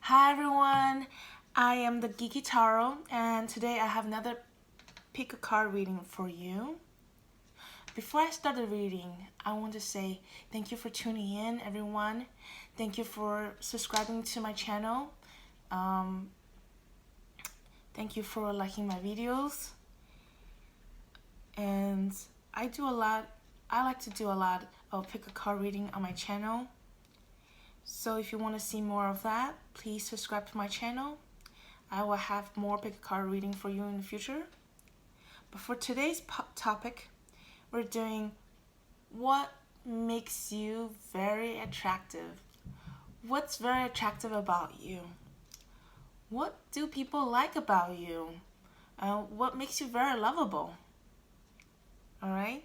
Hi everyone, I am the Geeky Taro, and today I have another pick a card reading for you. Before I start the reading, I want to say thank you for tuning in, everyone. Thank you for subscribing to my channel. Thank you for liking my videos. And I like to do a lot of pick a card reading on my channel. So if you want to see more of that, please subscribe to my channel. I will have more pick a card reading for you in the future. But for today's topic, we're doing what makes you very attractive. What's very attractive about you? What do people like about you? What makes you very lovable? All right.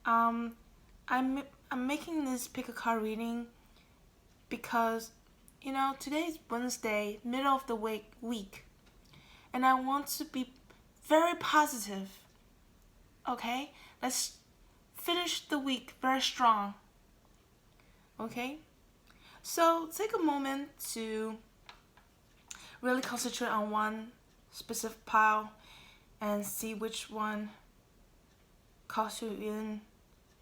I'm making this pick a card reading because today's Wednesday, middle of the week, and I want to be very positive. Okay, let's finish the week very strong. Okay, so take a moment to really concentrate on one specific pile and see which one calls you in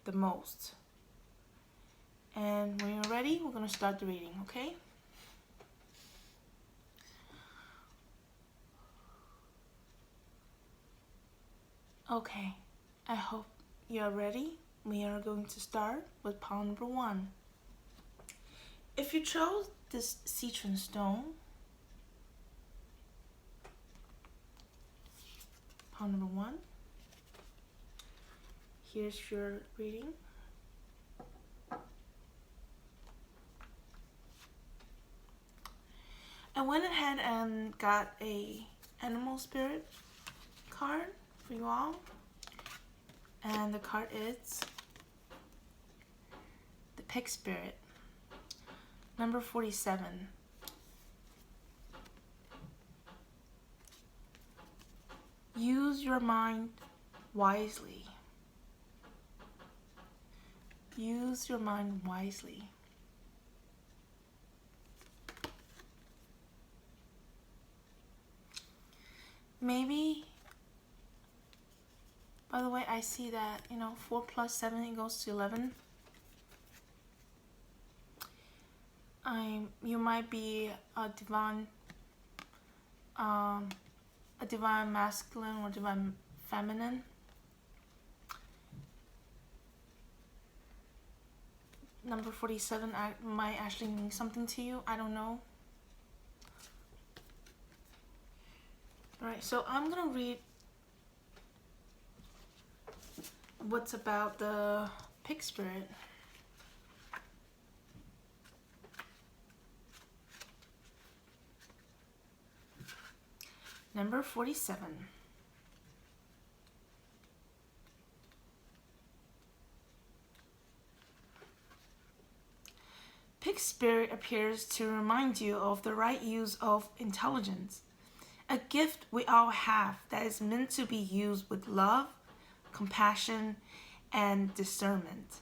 the most. And when you're ready, we're going to start the reading, okay? Okay, I hope you're ready. We are going to start with pile number 1. If you chose this citron stone, pile number 1, here's your reading. I went ahead and got a animal spirit card for you all, and the card is the pig spirit, number 47. Use your mind wisely. Use your mind wisely. Maybe, by the way, I see that 4 plus 7 equals to 11. You might be a divine masculine or divine feminine. Number 47 might actually mean something to you. I don't know. Alright, so I'm gonna read what's about the pig spirit. Number 47. Pig spirit appears to remind you of the right use of intelligence, a gift we all have that is meant to be used with love, compassion, and discernment.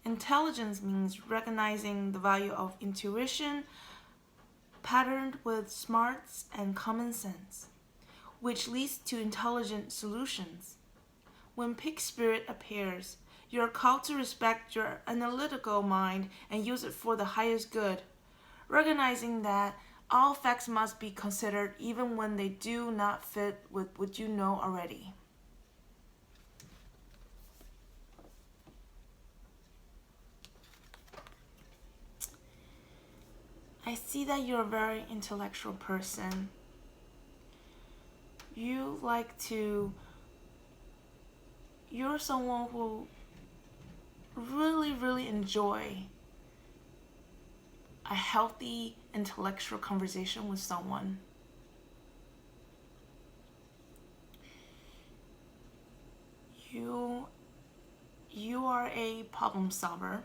Intelligence means recognizing the value of intuition, patterned with smarts and common sense, which leads to intelligent solutions. When pig spirit appears, you are called to respect your analytical mind and use it for the highest good, recognizing that all facts must be considered even when they do not fit with what you know already. I see that you're a very intellectual person. You're someone who really enjoy a healthy intellectual conversation with someone. You are a problem solver.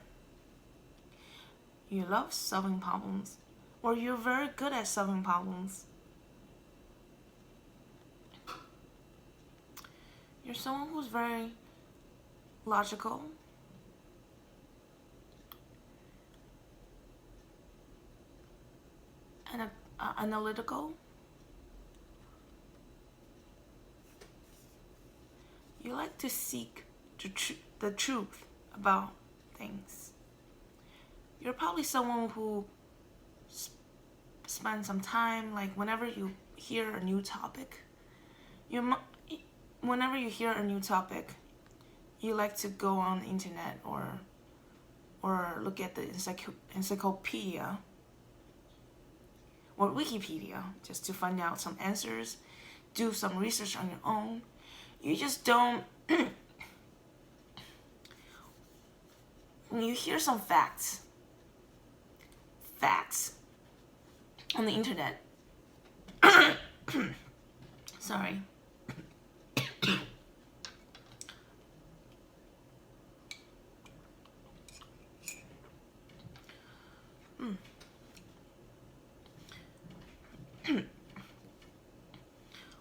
You love solving problems, or you're very good at solving problems. You're someone who's very logical. And analytical. You like to seek the truth about things. You're probably someone who spends some time, like whenever you hear a new topic, whenever you hear a new topic, you like to go on the internet or look at the encyclopedia or Wikipedia just to find out some answers, do some research on your own. You just don't. When you hear some facts on the internet, sorry.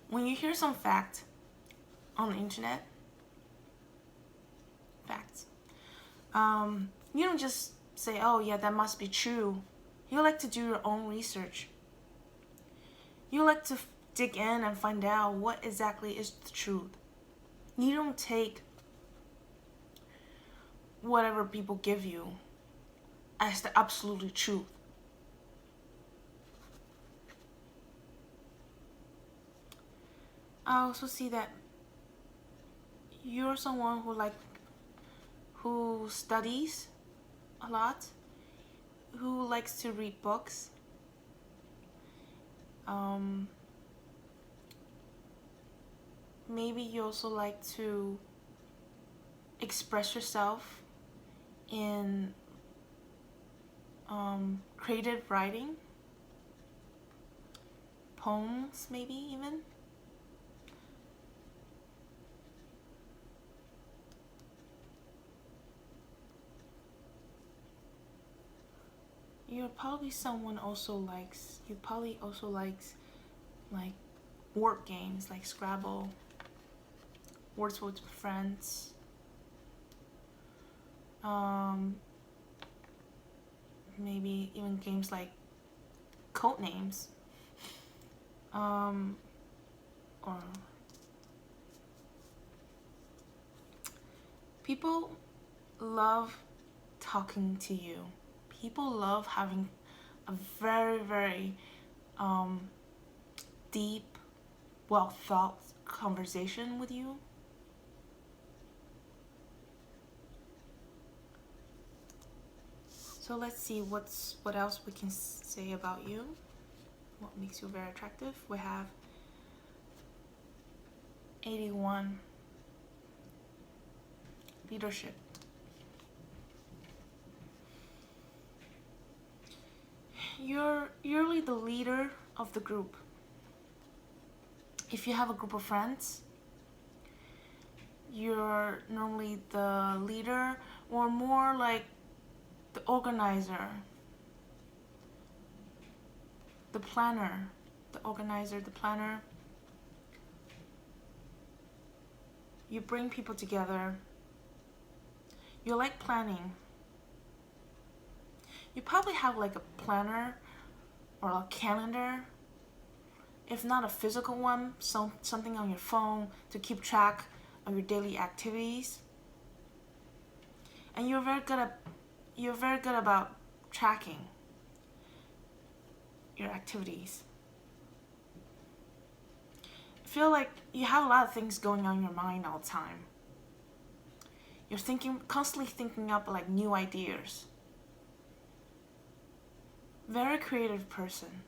When you hear some fact on the internet, facts, you don't just say, oh yeah, that must be true. You like to do your own research. You like to dig in and find out what exactly is the truth. You don't take whatever people give you as the absolute truth. I also see that you're someone who studies a lot, who likes to read books. Maybe you also like to express yourself in creative writing, poems maybe even. You're probably someone you probably also likes like word games like Scrabble, Words with Friends, maybe even games like Codenames, or people love talking to you. People love having a very, very deep, well thought conversation with you. So let's see what else we can say about you. What makes you very attractive? We have 81, leadership. You're usually the leader of the group. If you have a group of friends, you're normally the leader or more like the organizer, the planner, the organizer, the planner. You bring people together. You like planning. You probably have like a planner or a calendar. If not a physical one, something on your phone to keep track of your daily activities. And you're very good about tracking your activities. I feel like you have a lot of things going on in your mind all the time. You're constantly thinking up like new ideas. Very creative person.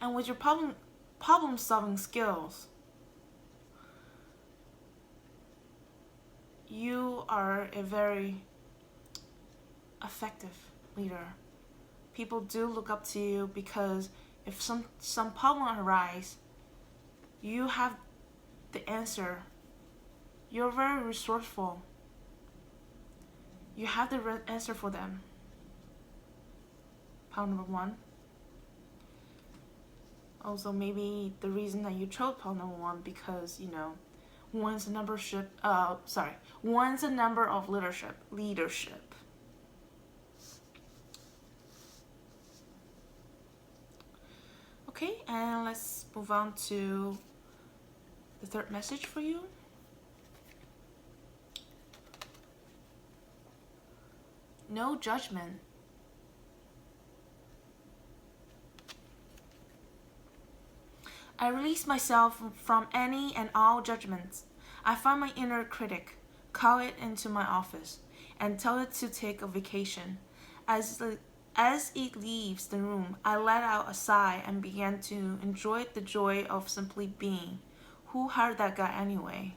And with your problem solving skills, you are a very effective leader. People do look up to you because if some problem arises, you have the answer. You're very resourceful. You have the answer for them. Problem number 1. Also, maybe the reason that you chose problem number 1 because, one's a number of leadership. Okay, and let's move on to the third message for you. No judgment. I release myself from any and all judgments. I find my inner critic, call it into my office, and tell it to take a vacation. As it leaves the room, I let out a sigh and began to enjoy the joy of simply being. Who hired that guy anyway?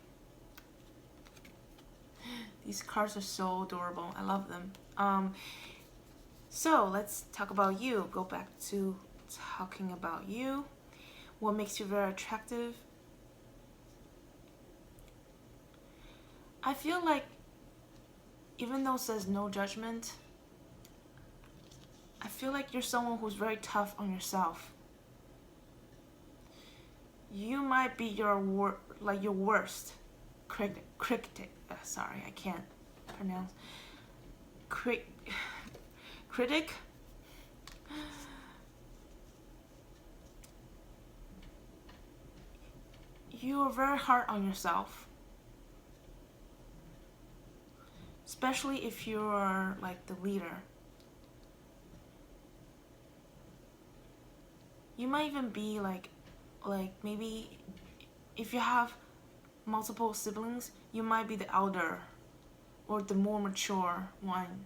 These cards are so adorable. I love them. So let's talk about you. Go back to talking about you. What makes you very attractive? I feel like even though it says no judgment, I feel like you're someone who's very tough on yourself. You might be your worst critic. Sorry, I can't pronounce. Critic. You are very hard on yourself, especially if you're like the leader. You might even be like maybe if you have multiple siblings, you might be the elder or the more mature one.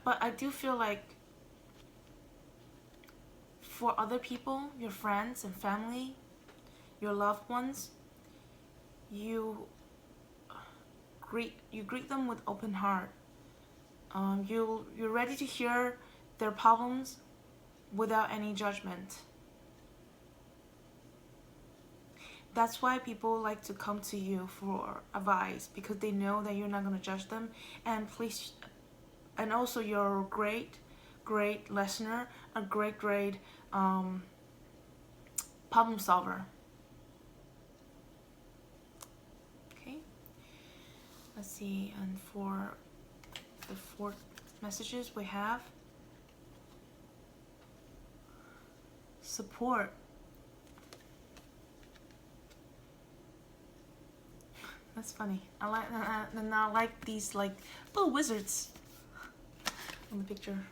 But I do feel like for other people, your friends and family, your loved ones, you greet them with open heart. You're ready to hear their problems without any judgment. That's why people like to come to you for advice, because they know that you're not going to judge them, and also you're a great listener, a great problem solver. Okay, let's see, and for the fourth messages we have support. That's funny. I like these like little wizards on the picture.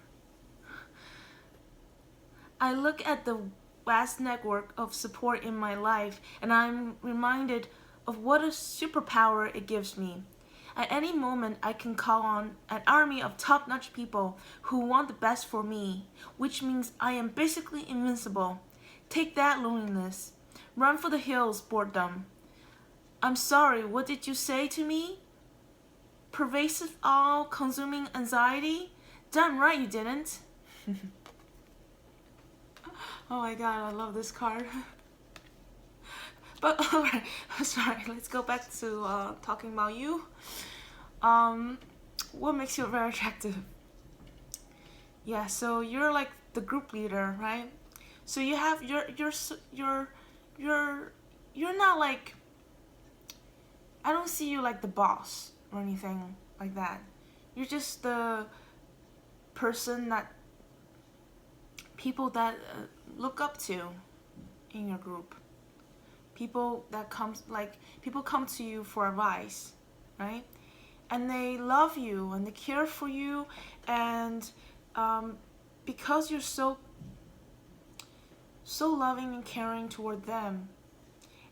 I look at the vast network of support in my life and I'm reminded of what a superpower it gives me. At any moment, I can call on an army of top-notch people who want the best for me, which means I am basically invincible. Take that, loneliness. Run for the hills, boredom. I'm sorry, what did you say to me? Pervasive, all-consuming anxiety? Damn right you didn't. Oh my god, I love this card. But alright, sorry, let's go back to talking about you. What makes you very attractive? Yeah, so you're like the group leader, right? So you have you're not like, I don't see you like the boss or anything like that. You're just the person that people that look up to in your group. People come to you for advice, right? And they love you and they care for you, and because you're so loving and caring toward them,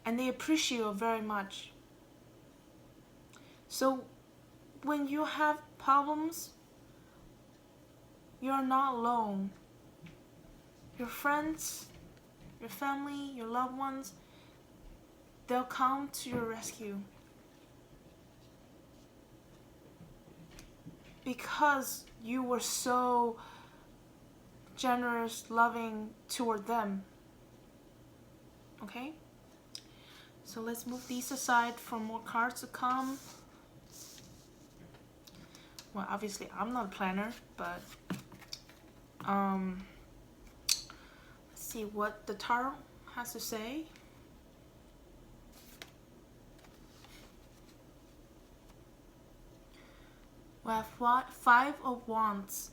and they appreciate you very much. So when you have problems, you're not alone. Your friends, your family, your loved ones, they'll come to your rescue. Because you were so generous, loving toward them. Okay? So let's move these aside for more cards to come. Well, obviously I'm not a planner, but let's see what the tarot has to say. We have what? 5 of Wands.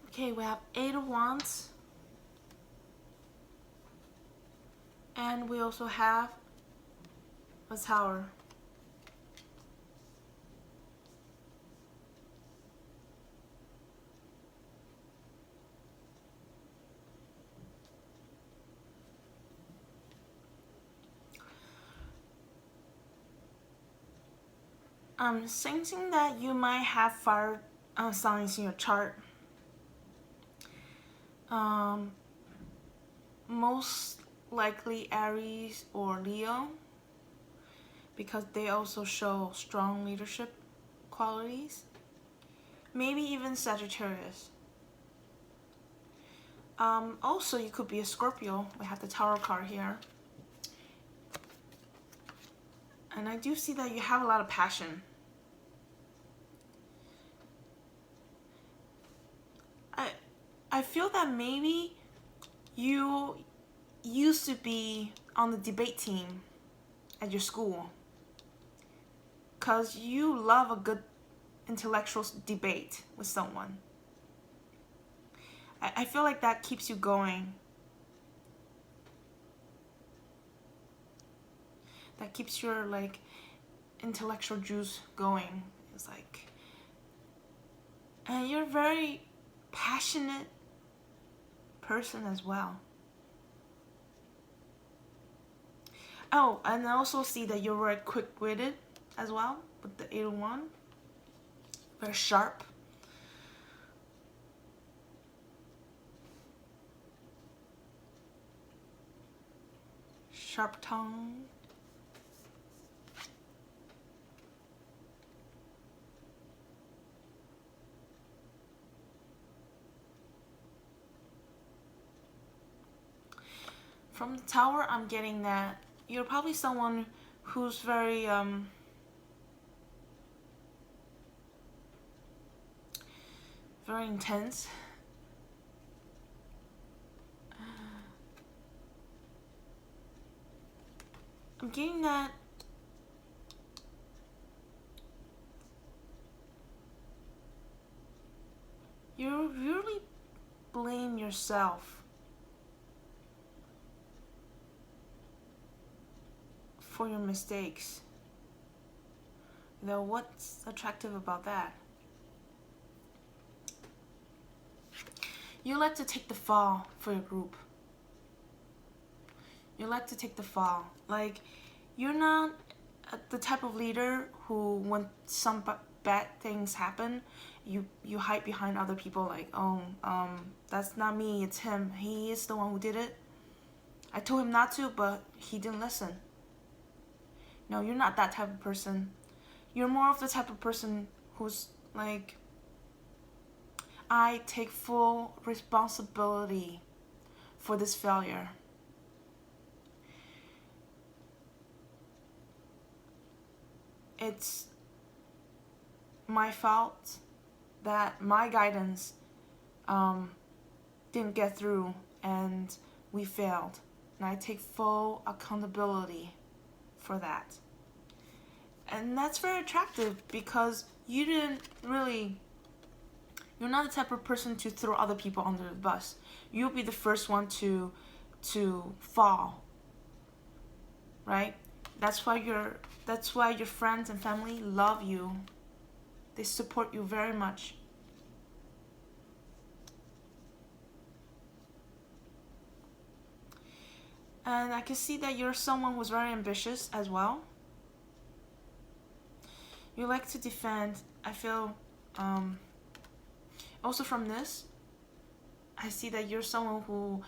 Okay, we have 8 of Wands. And we also have a Tower. I'm sensing that you might have fire signs in your chart. Most likely Aries or Leo, because they also show strong leadership qualities. Maybe even Sagittarius. Also, you could be a Scorpio. We have the Tower card here. And I do see that you have a lot of passion. I feel that maybe you used to be on the debate team at your school, because you love a good intellectual debate with someone. I feel like that keeps you going. That keeps your like intellectual juice going. It's like, and you're a very passionate person as well. Oh, and I also see that you're very quick-witted as well with the 8 of Wands. Very sharp. Sharp tongue. From the Tower, I'm getting that you're probably someone who's very very intense. I'm getting that you really blame yourself for your mistakes. You know, what's attractive about that? You like to take the fall for your group. You like to take the fall. Like, you're not the type of leader who, when some bad things happen, you hide behind other people like, oh, that's not me, it's him. He is the one who did it. I told him not to, but he didn't listen. No, you're not that type of person. You're more of the type of person who's like, I take full responsibility for this failure. It's my fault that my guidance didn't get through and we failed. And I take full accountability for that. And that's very attractive because you're not the type of person to throw other people under the bus. You'll be the first one to fall, right? That's why your friends and family love you. They support you very much. And I can see that you're someone who's very ambitious as well. You like to defend. I feel also from this, I see that you're someone who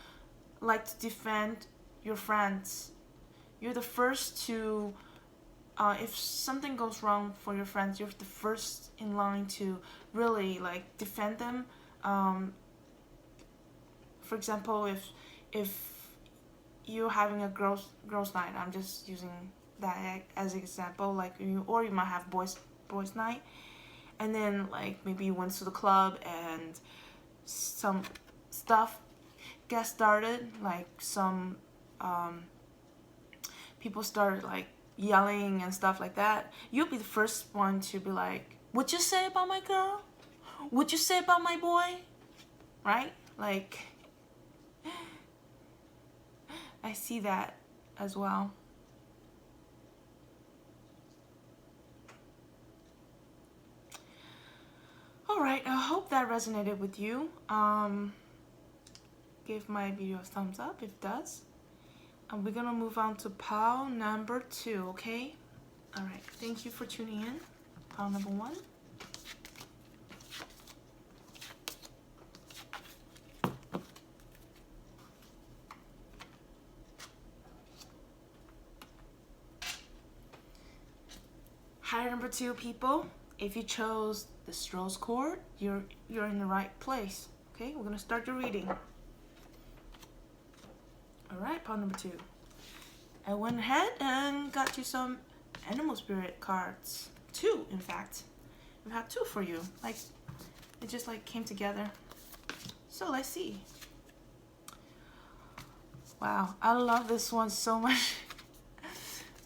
like to defend your friends. You're the first to, if something goes wrong for your friends, you're the first in line to really like defend them. For example, if you're having a girls night, I'm just using that as an example, like you might have boys night, and then like maybe you went to the club and some stuff get started, like some people start like yelling and stuff like that, you'll be the first one to be like, "What you say about my girl? What you say about my boy?" Right? Like, I see that as well. Alright, I hope that resonated with you. Give my video a thumbs up if it does. And we're gonna move on to pile number 2, okay? Alright, thank you for tuning in. Pile number 1. Hi, number 2 people. If you chose the Strauss chord, you're in the right place. Okay, we're gonna start your reading. Alright, pile number 2. I went ahead and got you some animal spirit cards. 2, in fact. We have 2 for you. Like, it just like came together. So let's see. Wow, I love this one so much.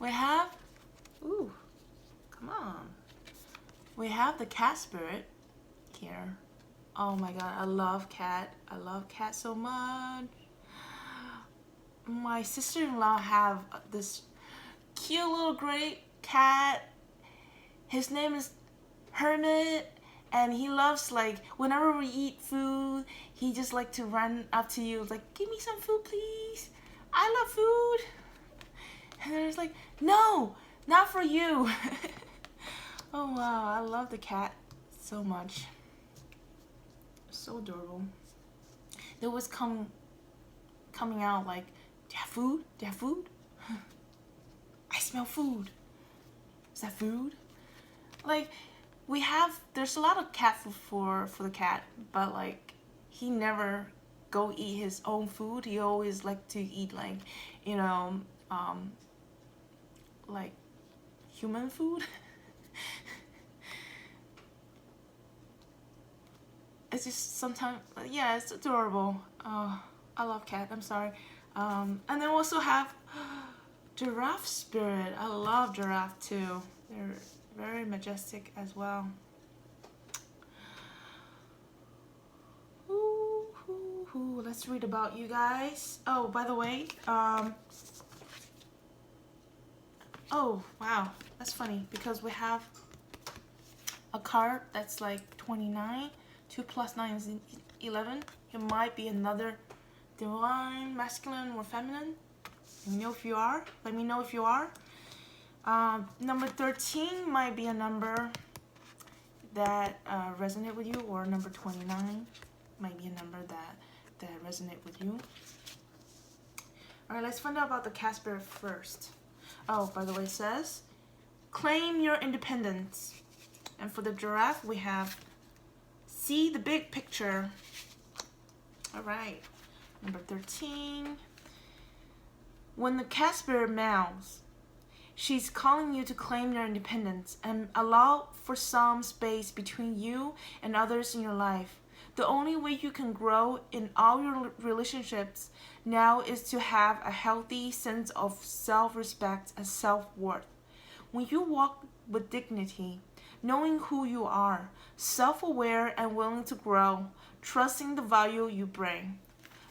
We have, ooh, come on. We have the cat spirit here. Oh my god, I love cat. I love cat so much. My sister-in-law have this cute little gray cat. His name is Hermit, and he loves, like, whenever we eat food, he just like to run up to you like, "Give me some food, please. I love food." And then it's like, "No, not for you." Oh wow, I love the cat so much. So adorable. They always coming out like, "Do you have food? Do you have food?" "I smell food." "Is that food?" Like, there's a lot of cat food for the cat, but like, he never go eat his own food. He always like to eat, like, you know, like human food. It's just sometimes, yeah, it's adorable. I love cat. I'm sorry. And then we also have giraffe spirit. I love giraffe too. They're very majestic as well. Ooh, let's read about you guys. Oh, by the way, oh wow, that's funny because we have a card that's like 29. 2 plus 9 is 11. It might be another divine, masculine, or feminine. Let me know if you are. Let me know if you are. Number 13 might be a number that resonate with you, or number 29 might be a number that resonate with you. All right, let's find out about the cat spirit first. Oh, by the way, it says, claim your independence. And for the giraffe, we have see the big picture. All right, number 13. When the cat spirit meows, she's calling you to claim your independence and allow for some space between you and others in your life. The only way you can grow in all your relationships now is to have a healthy sense of self-respect and self-worth. When you walk with dignity, knowing who you are, self-aware and willing to grow, trusting the value you bring,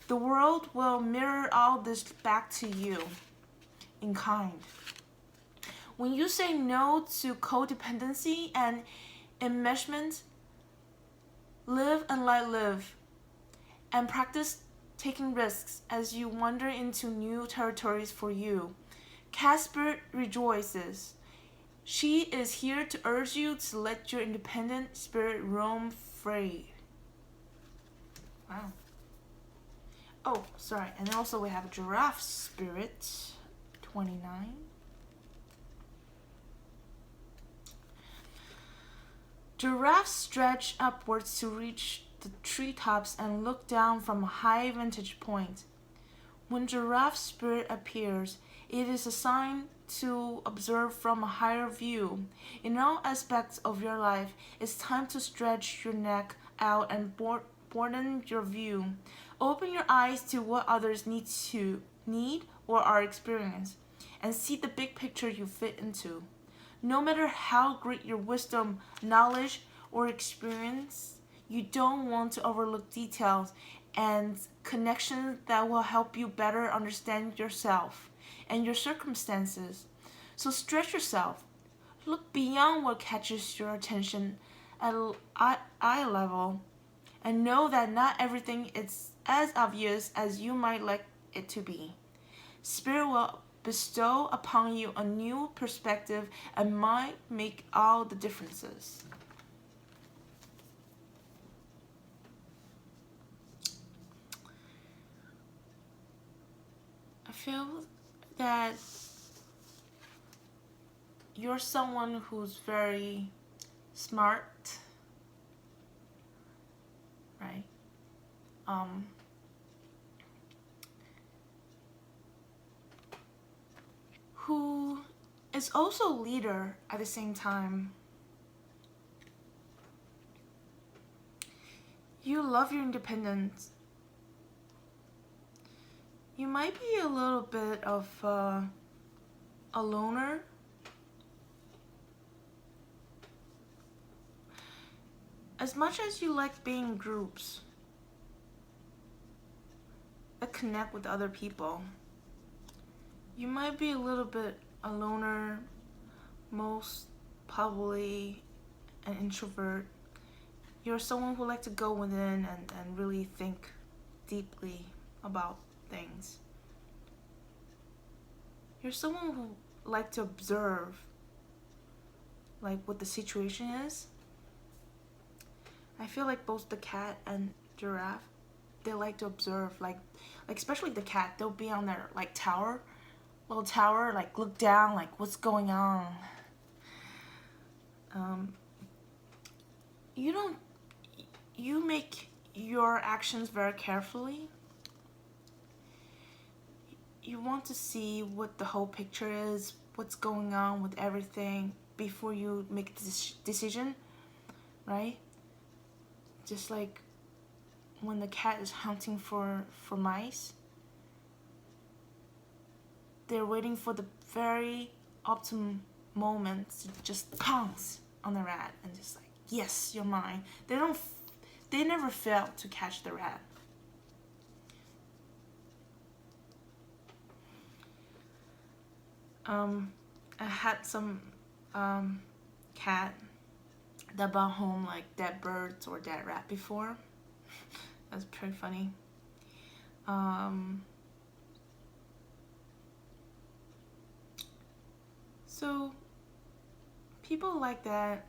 the world will mirror all this back to you in kind. When you say no to codependency and enmeshment, live and let live, and practice taking risks as you wander into new territories for you. Cat spirit rejoices. She is here to urge you to let your independent spirit roam free. Wow. Oh, sorry. And also we have a giraffe spirit, 29. Giraffes stretch upwards to reach the treetops and look down from a high vantage point. When giraffe spirit appears, it is a sign to observe from a higher view. In all aspects of your life, it's time to stretch your neck out and broaden your view. Open your eyes to what others need or are experiencing, and see the big picture you fit into. No matter how great your wisdom, knowledge, or experience, you don't want to overlook details and connections that will help you better understand yourself and your circumstances. So stretch yourself. Look beyond what catches your attention at eye level, and know that not everything is as obvious as you might like it to be. Spirit will bestow upon you a new perspective and might make all the differences. I feel that you're someone who's very smart, right? Who is also a leader at the same time. You love your independence. You might be a little bit of a loner. As much as you like being in groups that connect with other people, you might be a little bit a loner, most probably an introvert. You're someone who likes to go within and really think deeply about things. You're someone who likes to observe like what the situation is. I feel like both the cat and giraffe, they like to observe, like especially the cat, they'll be on their like little tower, like look down, like what's going on. You make your actions very carefully. You want to see what the whole picture is, what's going on with everything before you make a decision, right? Just like when the cat is hunting for mice, they're waiting for the very optimum moment to just pounce on the rat and just like, yes, you're mine. They never fail to catch the rat. I had some cat that brought home like dead birds or dead rat before. That's pretty funny. So people like that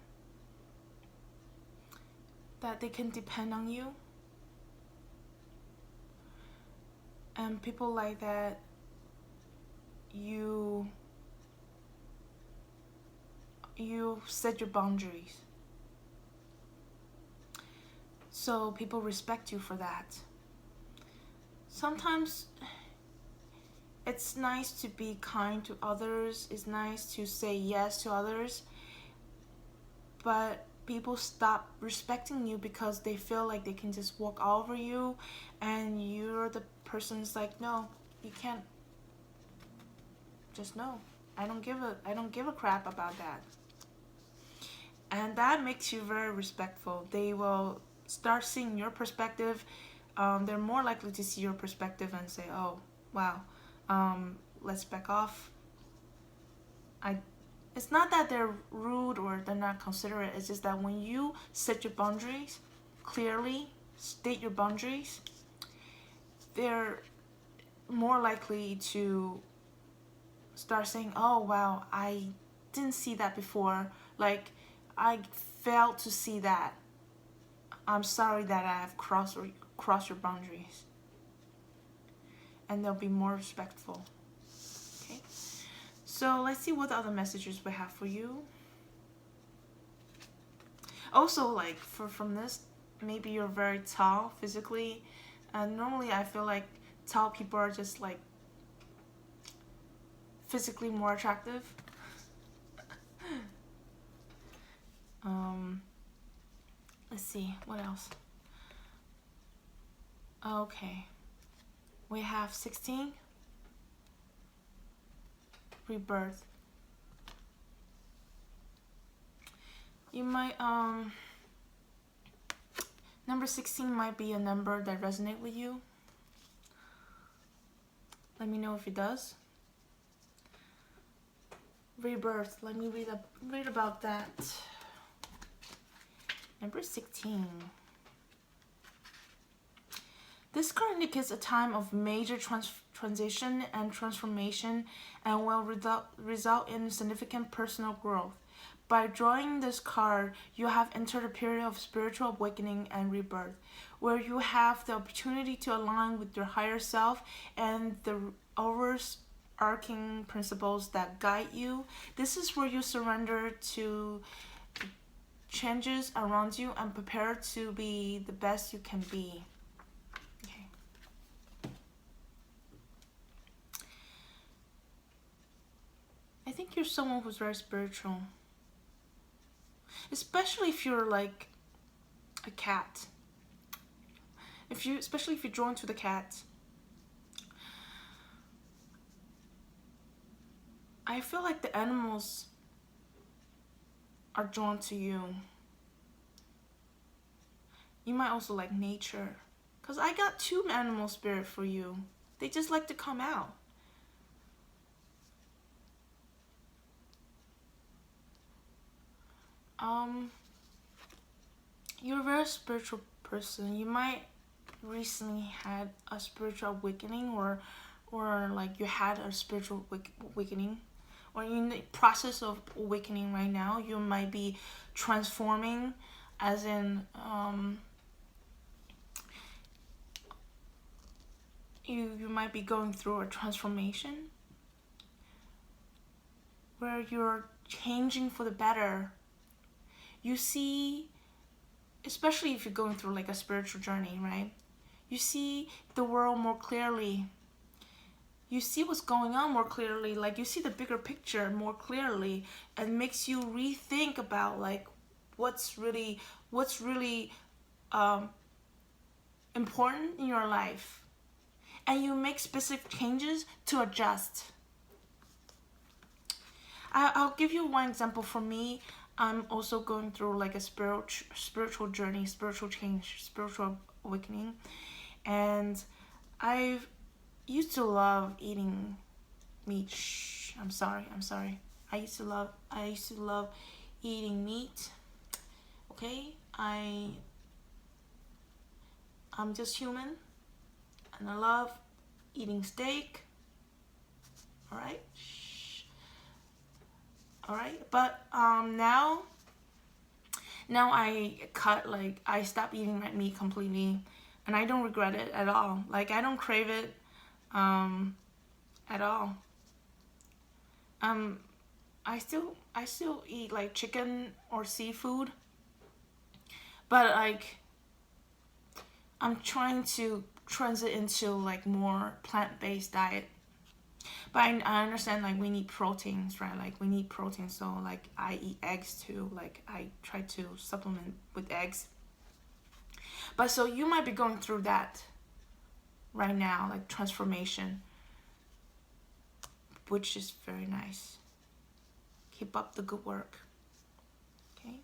they can depend on you, and people like that you set your boundaries, so people respect you for that. Sometimes it's nice to be kind to others, it's nice to say yes to others, but people stop respecting you because they feel like they can just walk all over you, and you're the person's like, no, you can't. Just no. I don't give a crap about that. And that makes you very respectful. They will start seeing your perspective. They're more likely to see your perspective and say, oh, wow, let's back off. It's not that they're rude or they're not considerate. It's just that when you set your boundaries, clearly state your boundaries, they're more likely to start saying, oh, wow, I didn't see that before. Like, I failed to see that. I'm sorry that I have crossed your boundaries. And they'll be more respectful. Okay? So let's see what other messages we have for you. Also, like, from this, maybe you're very tall physically. And normally I feel like tall people are just like physically more attractive. Let's see, what else? Okay. We have 16. rebirth. You might number 16 might be a number that resonates with you. Let me know if it does. Rebirth. Let me read about that. Number 16. This card indicates a time of major transition and transformation and will result in significant personal growth. By drawing this card, you have entered a period of spiritual awakening and rebirth, where you have the opportunity to align with your higher self and the overarching principles that guide you. This is where you surrender to changes around you and prepare to be the best you can be. Okay. I think you're someone who's very spiritual. Especially if you're like a cat. Especially if you're drawn to the cat. I feel like the animals are drawn to you. You might also like nature. Because I got 2 animal spirit for you. They just like to come out. You're a very spiritual person. You might recently had a spiritual awakening or like you had a spiritual awakening, or you're in the process of awakening right now. You might be transforming, as in you might be going through a transformation where you're changing for the better. You see, especially if you're going through like a spiritual journey, right? You see the world more clearly. You see what's going on more clearly. Like you see the bigger picture more clearly, and makes you rethink about like what's really important in your life, and you make specific changes to adjust. I'll give you one example. For me, I'm also going through like a spiritual journey, spiritual change, spiritual awakening. And I used to love eating meat. I'm sorry. I used to love eating meat. Okay? I'm just human. And I love eating steak. Alright? Alright, but now I I stopped eating red meat completely, and I don't regret it at all. Like I don't crave it at all. I still eat like chicken or seafood, but like I'm trying to transit into like more plant-based diet. But I understand like we need proteins, right? Like we need protein, so like I eat eggs too. Like I try to supplement with eggs. But so you might be going through that right now, like transformation, which is very nice. Keep up the good work. Okay?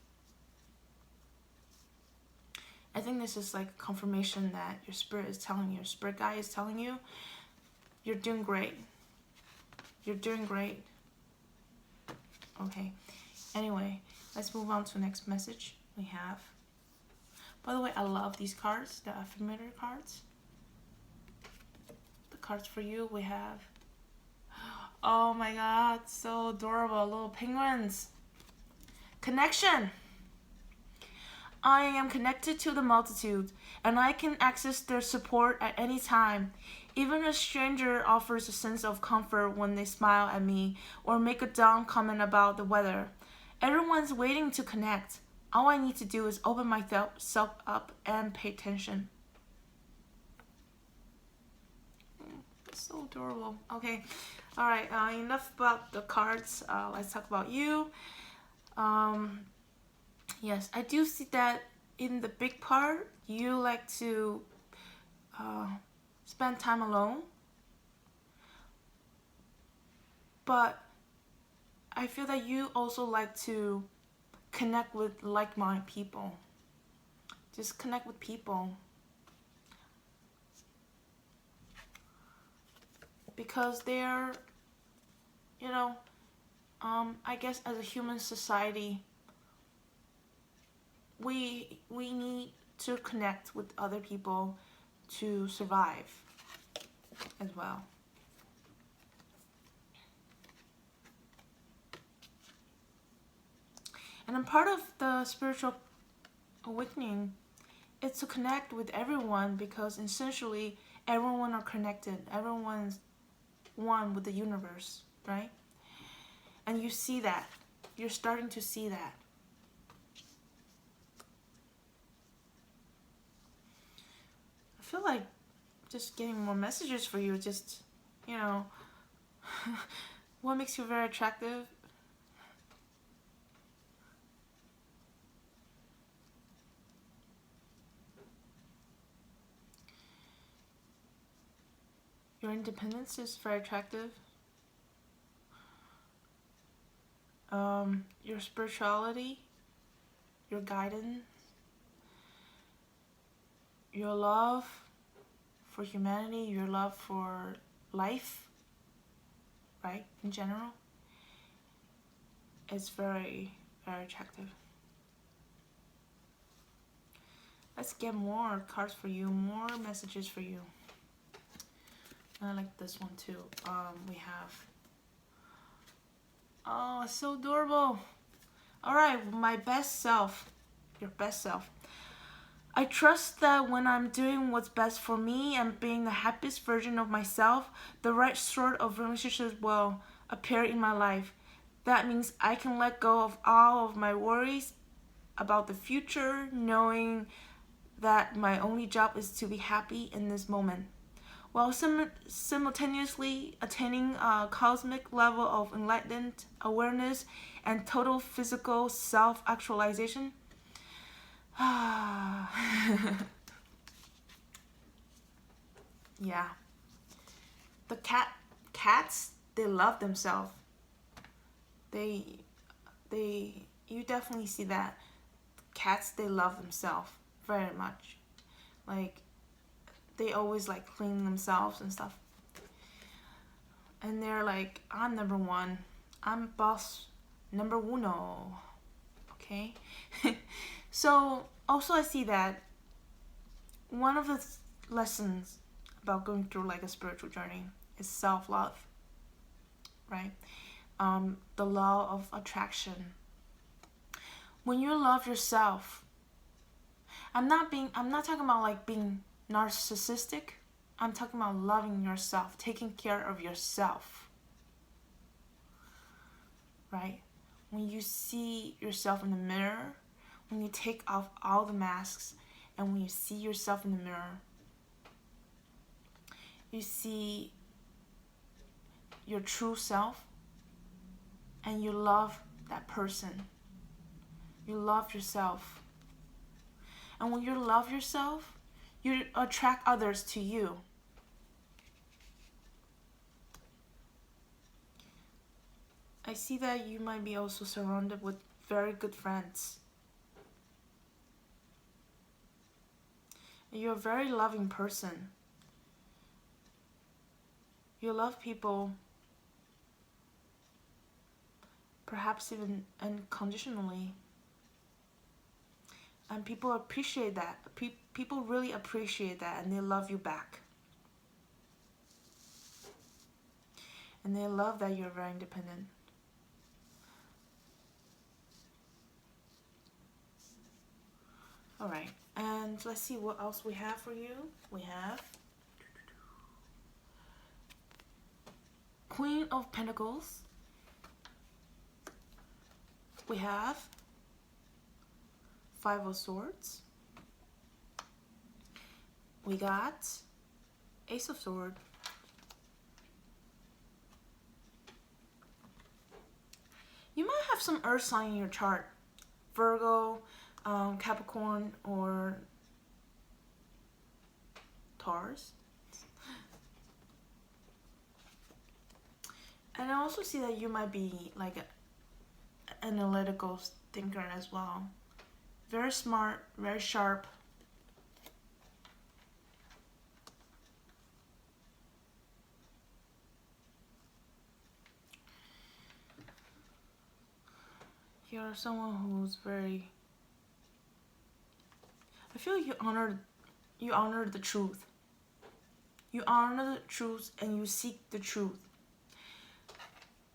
I think this is like confirmation that your spirit is telling you, your spirit guide is telling you, you're doing great. You're doing great. Okay. Anyway, let's move on to the next message we have. By the way, I love these cards, the affirmator cards. The cards for you, we have, oh my god, so adorable, little penguins. Connection. I am connected to the multitude, and I can access their support at any time. Even a stranger offers a sense of comfort when they smile at me or make a dumb comment about the weather. Everyone's waiting to connect. All I need to do is open myself up and pay attention. It's so adorable. Okay, all right, enough about the cards. Let's talk about you. Yes, I do see that in the big part, you like to spend time alone. But I feel that you also like to connect with like-minded people. Just connect with people. Because they're, you know, I guess as a human society, we need to connect with other people to survive as well. And a part of the spiritual awakening is to connect with everyone, because essentially everyone are connected. Everyone's one with the universe, right? And you see that. You're starting to see that. I feel like just getting more messages for you, just, you know, what makes you very attractive? Your independence is very attractive. Your spirituality, your guidance, your love for humanity, your love for life, right, in general, is very, very attractive. Let's get more cards for you, more messages for you. I like this one too. We have, oh, it's so adorable. All right, my best self, your best self. I trust that when I'm doing what's best for me and being the happiest version of myself, the right sort of relationships will appear in my life. That means I can let go of all of my worries about the future, knowing that my only job is to be happy in this moment, while simultaneously attaining a cosmic level of enlightened awareness and total physical self-actualization. Yeah. The cats, they love themselves. You definitely see that. Cats, they love themselves very much. Like, they always like clean themselves and stuff. And they're like, I'm number one. I'm boss number uno. Okay? So, also I see that one of the lessons about going through like a spiritual journey is self-love, right? The law of attraction. When you love yourself, I'm not talking about like being narcissistic. I'm talking about loving yourself, taking care of yourself, right? When you see yourself in the mirror, when you take off all the masks, and when you see yourself in the mirror, you see your true self, and you love that person. You love yourself. And when you love yourself, you attract others to you. I see that you might be also surrounded with very good friends. You're a very loving person. You love people, perhaps even unconditionally. And people appreciate that. People really appreciate that, and they love you back. And they love that you're very independent. Alright, and let's see what else we have for you. We have Queen of Pentacles. We have Five of Swords. We got Ace of Swords. You might have some earth sign in your chart. Virgo, Capricorn, or Taurus. And I also see that you might be like analytical thinker as well. Very smart, very sharp. You're someone who's very... I feel you honor the truth. You honor the truth and you seek the truth.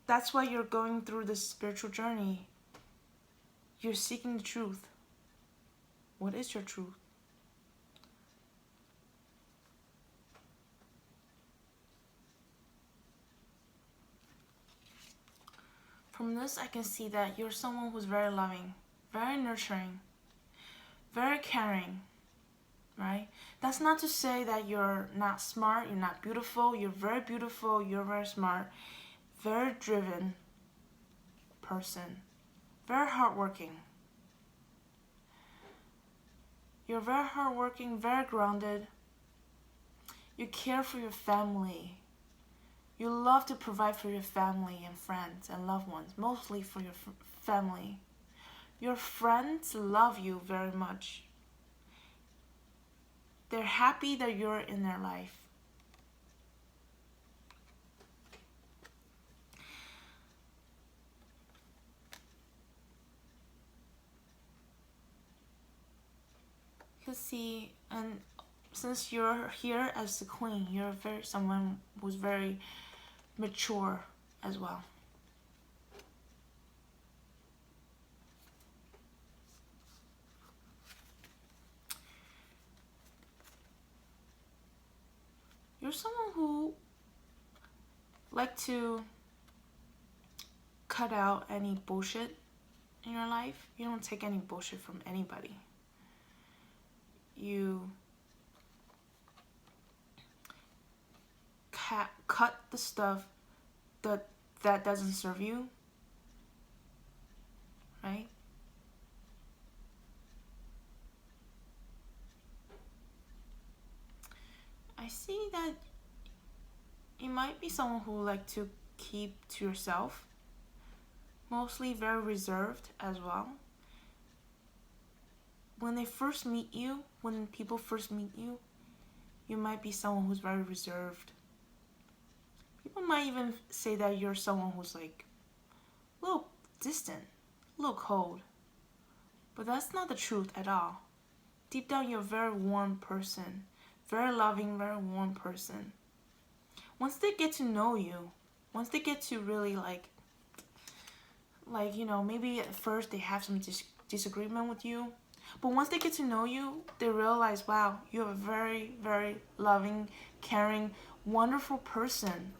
That's why you're going through this spiritual journey. You're seeking the truth. What is your truth? From this, I can see that you're someone who's very loving, very nurturing, very caring, right? That's not to say that you're not smart, you're not beautiful. You're beautiful, you're very smart, very driven person, very hardworking. You're very hardworking, very grounded. You care for your family. You love to provide for your family and friends and loved ones, mostly for your family. Your friends love you very much. They're happy that you're in their life. You can see, and since you're here as the queen, you're someone who's very mature as well. You're someone who like to cut out any bullshit in your life. You don't take any bullshit from anybody. You cut the stuff that doesn't serve you, right? I see that you might be someone who like to keep to yourself, mostly very reserved as well. When people first meet you, you might be someone who's very reserved. People might even say that you're someone who's like a little distant, a little cold. But that's not the truth at all. Deep down, you're a very warm person. Very loving, very warm person. Once they get to know you, once they get to really like, you know, maybe at first they have some disagreement with you. But once they get to know you, they realize, wow, you're a very, very loving, caring, wonderful person.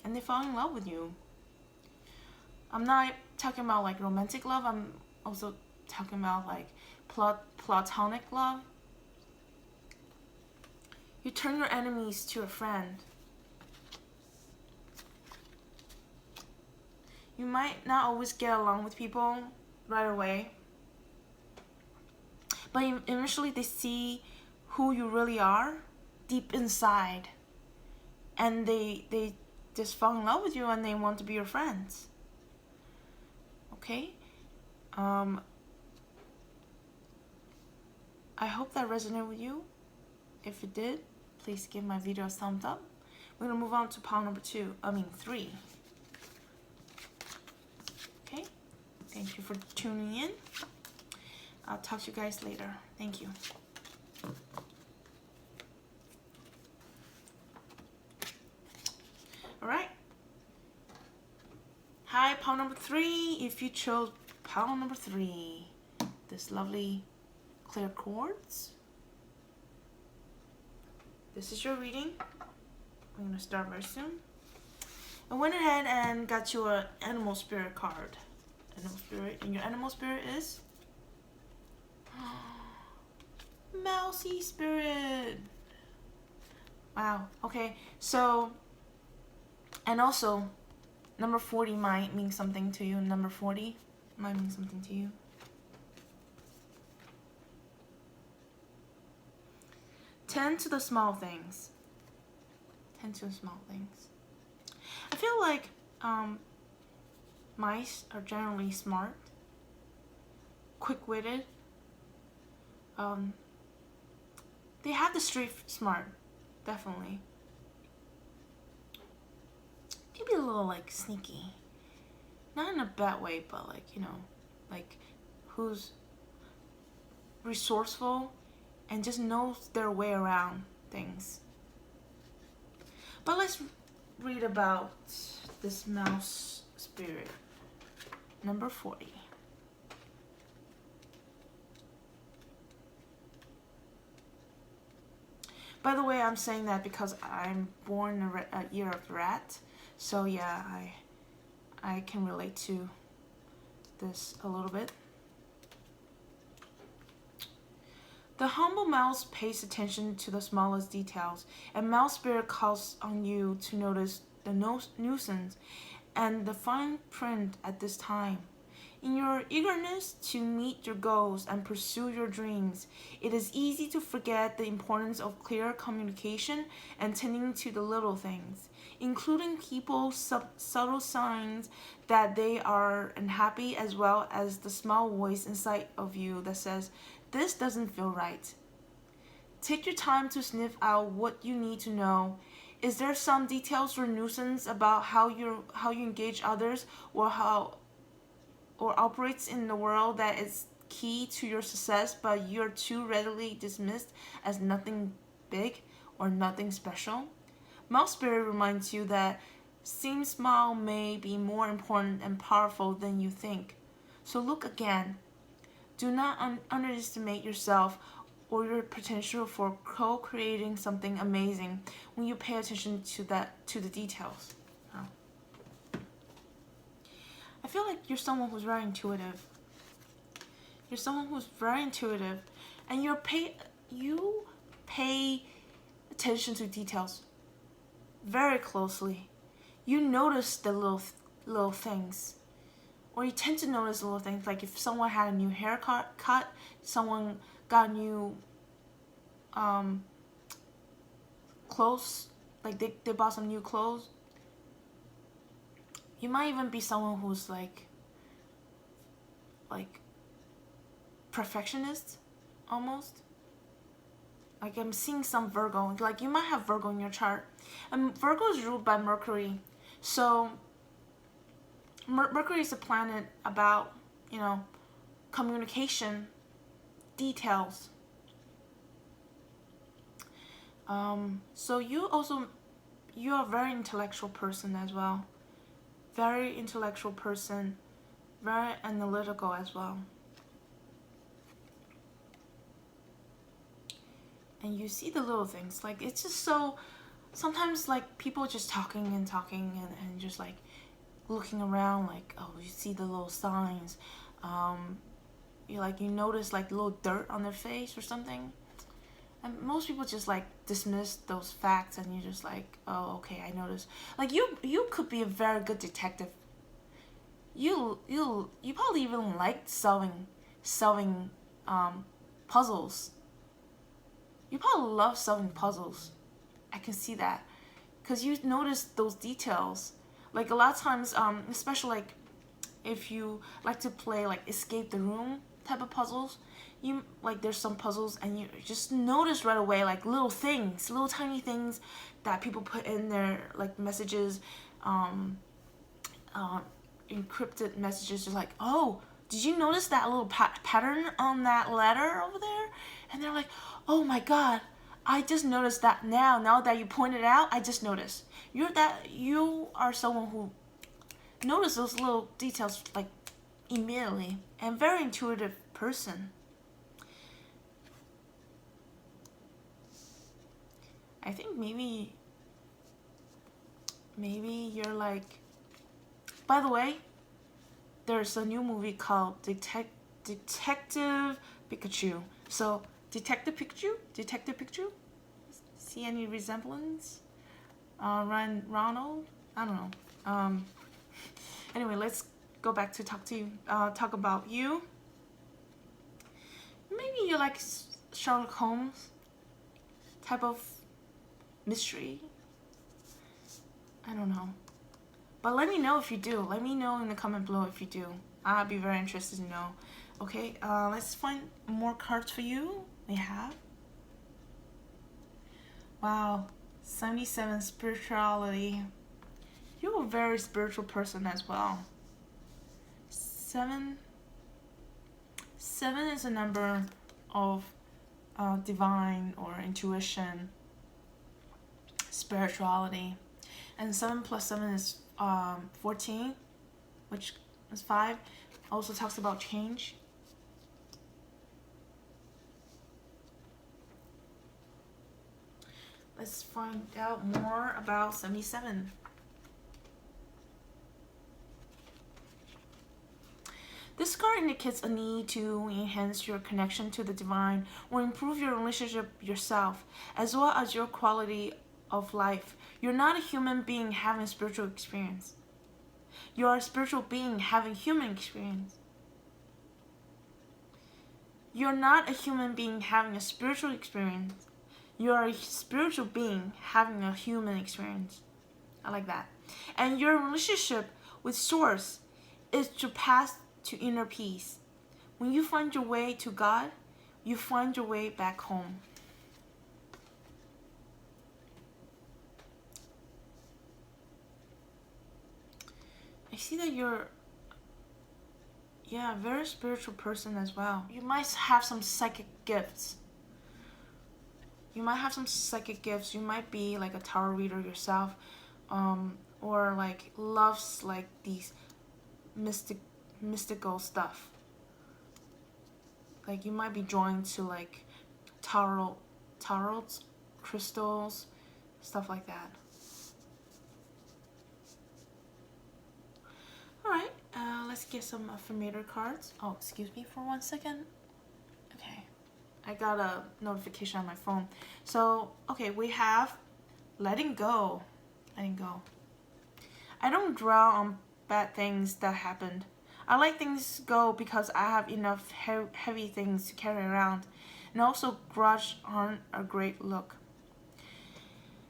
And they fall in love with you. I'm not talking about like romantic love. I'm also talking about like platonic love. You turn your enemies to a friend. You might not always get along with people right away. But eventually they see who you really are deep inside. And they just fall in love with you and they want to be your friends. Okay? I hope that resonated with you. If it did, please give my video a thumbs up. We're going to move on to pile number 3. Okay? Thank you for tuning in. I'll talk to you guys later. Thank you. Alright. Hi, pile number 3. If you chose pile number 3, this lovely clear quartz. This is your reading. I'm going to start very soon. I went ahead and got you an animal spirit card. Animal spirit. And your animal spirit is Mousy spirit. Wow. Okay. So, and also, number 40 might mean something to you. Number 40 might mean something to you. Tend to the small things. Tend to the small things. I feel like mice are generally smart, quick-witted. They have the street smart, definitely. Maybe a little like sneaky, not in a bad way, but like, you know, like who's resourceful and just knows their way around things. But let's read about this mouse spirit. Number 40. By the way, I'm saying that because I'm born a year of rat. So yeah, I can relate to this a little bit. The humble mouse pays attention to the smallest details, and mouse spirit calls on you to notice the nuisance and the fine print at this time. In your eagerness to meet your goals and pursue your dreams, it is easy to forget the importance of clear communication and tending to the little things, including people's subtle signs that they are unhappy, as well as the small voice inside of you that says, "This doesn't feel right." Take your time to sniff out what you need to know. Is there some details or nuisance about how you engage others, or operates in the world that is key to your success, but you're too readily dismissed as nothing big or nothing special? Mouse Spirit reminds you that seem small may be more important and powerful than you think. So look again. Do not underestimate yourself or your potential for co-creating something amazing when you pay attention to the details. I feel like you're someone who's very intuitive. You're someone who's very intuitive, and you pay attention to details very closely. You notice the little things, or you tend to notice little things. Like if someone had a new haircut, someone got new clothes, like they bought some new clothes. You might even be someone who's like perfectionist, almost. Like I'm seeing some Virgo. Like you might have Virgo in your chart, and Virgo is ruled by Mercury. So Mercury is a planet about, you know, communication, details. So you are a very intellectual person as well. Very intellectual person, very analytical as well. And you see the little things. Like it's just so, sometimes like people just talking and just like looking around, like, oh, you see the little signs. You notice like little dirt on their face or something. And most people just like dismiss those facts, and you're just like, oh, okay, I noticed. Like you could be a very good detective. You probably even like solving puzzles. You probably love solving puzzles. I can see that, because you notice those details. Like a lot of times, especially like if you like to play like escape the room type of puzzles, you like there's some puzzles and you just notice right away like little things, little tiny things that people put in their like messages, encrypted messages, just like, oh, did you notice that little pattern on that letter over there? And they're like, oh my god, I just noticed that now that you pointed it out, I just noticed. You are someone who notices those little details like immediately, and very intuitive person. I think maybe you're like, by the way, there's a new movie called Detective Pikachu. So Detective Pikachu, see any resemblance? Ryan Ronald, I don't know. Anyway, let's go back to talk about you. Maybe you're like Sherlock Holmes type of mystery. I don't know. But let me know if you do. Let me know in the comment below if you do. I'll be very interested to know. Okay, let's find more cards for you. We have. Wow, 77 spirituality. You're a very spiritual person as well. 7 is a number of divine or intuition, spirituality. And 7 plus 7 is 14, which is 5. Also talks about change. Let's find out more about 77. This card indicates a need to enhance your connection to the divine or improve your relationship yourself, as well as your quality of life. You're not a human being having a spiritual experience. You are a spiritual being having human experience. You're not a human being having a spiritual experience. You are a spiritual being having a human experience. I like that. And your relationship with Source is to pass to inner peace. When you find your way to God, you find your way back home. I see that you're a very spiritual person as well. You might have some psychic gifts. You might have some psychic gifts. You might be like a tarot reader yourself, or like loves like these mystical stuff. Like you might be drawn to like tarot, crystals, stuff like that. Alright, let's get some affirmator cards. Oh, excuse me for 1 second. Okay, I got a notification on my phone. So, okay, we have letting go. Letting go. I don't dwell on bad things that happened. I let things go because I have enough heavy things to carry around. And also, grudge aren't a great look.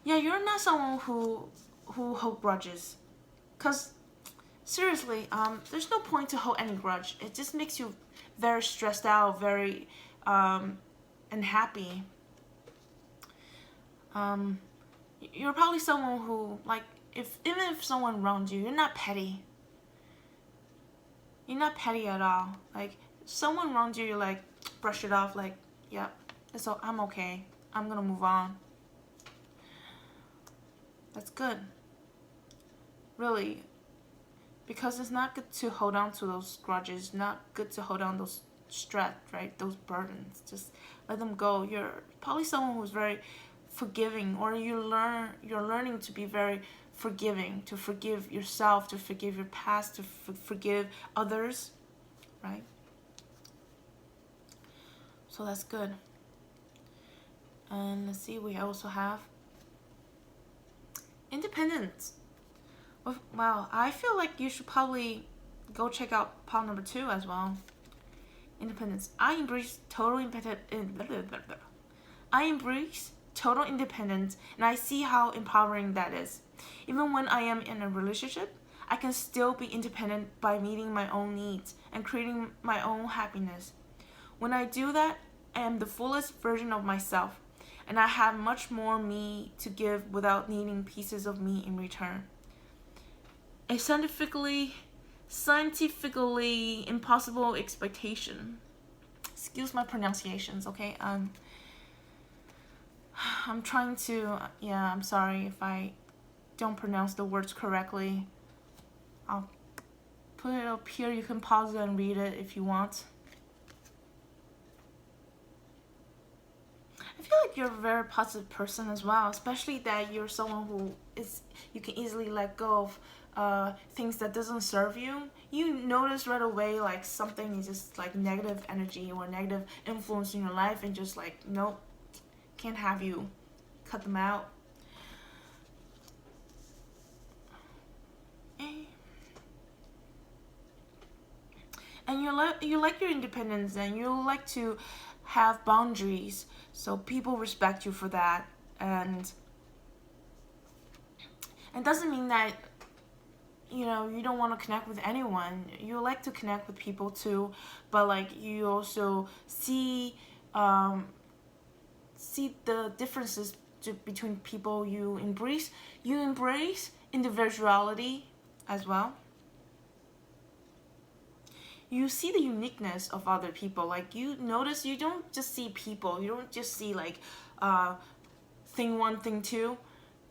Yeah, you're not someone who hold grudges. Because seriously, there's no point to hold any grudge. It just makes you very stressed out, very unhappy. You're probably someone who, like, even if someone wronged you, you're not petty. You're not petty at all. Like, someone wronged you, you're like, brush it off, like, yep, so I'm okay. I'm gonna move on. That's good. Really. Because it's not good to hold on to those grudges, not good to hold on those stress, right? Those burdens. Just let them go. You're probably someone who's very forgiving, or you're learning to be very forgiving, to forgive yourself, to forgive your past, to forgive others, right? So that's good. And let's see, we also have independence. Wow, I feel like you should probably go check out pile number 2 as well. Independence. I embrace total independence, and I see how empowering that is. Even when I am in a relationship, I can still be independent by meeting my own needs and creating my own happiness. When I do that, I am the fullest version of myself, and I have much more me to give without needing pieces of me in return. A scientifically impossible expectation. Excuse my pronunciations, okay? I'm trying to, I'm sorry if I don't pronounce the words correctly. I'll put it up here. You can pause it and read it if you want. I feel like you're a very positive person as well, especially that you're someone who you can easily let go of things that doesn't serve you. You notice right away like something is just like negative energy or negative influence in your life, and just like, nope, can't have you. Cut them out. And you like your independence, and you like to have boundaries, so people respect you for that. And it doesn't mean that you know, you don't want to connect with anyone. You like to connect with people too, but like you also see the differences between people. You embrace individuality as well. You see the uniqueness of other people. Like you notice, you don't just see people, you don't just see like thing one, thing two.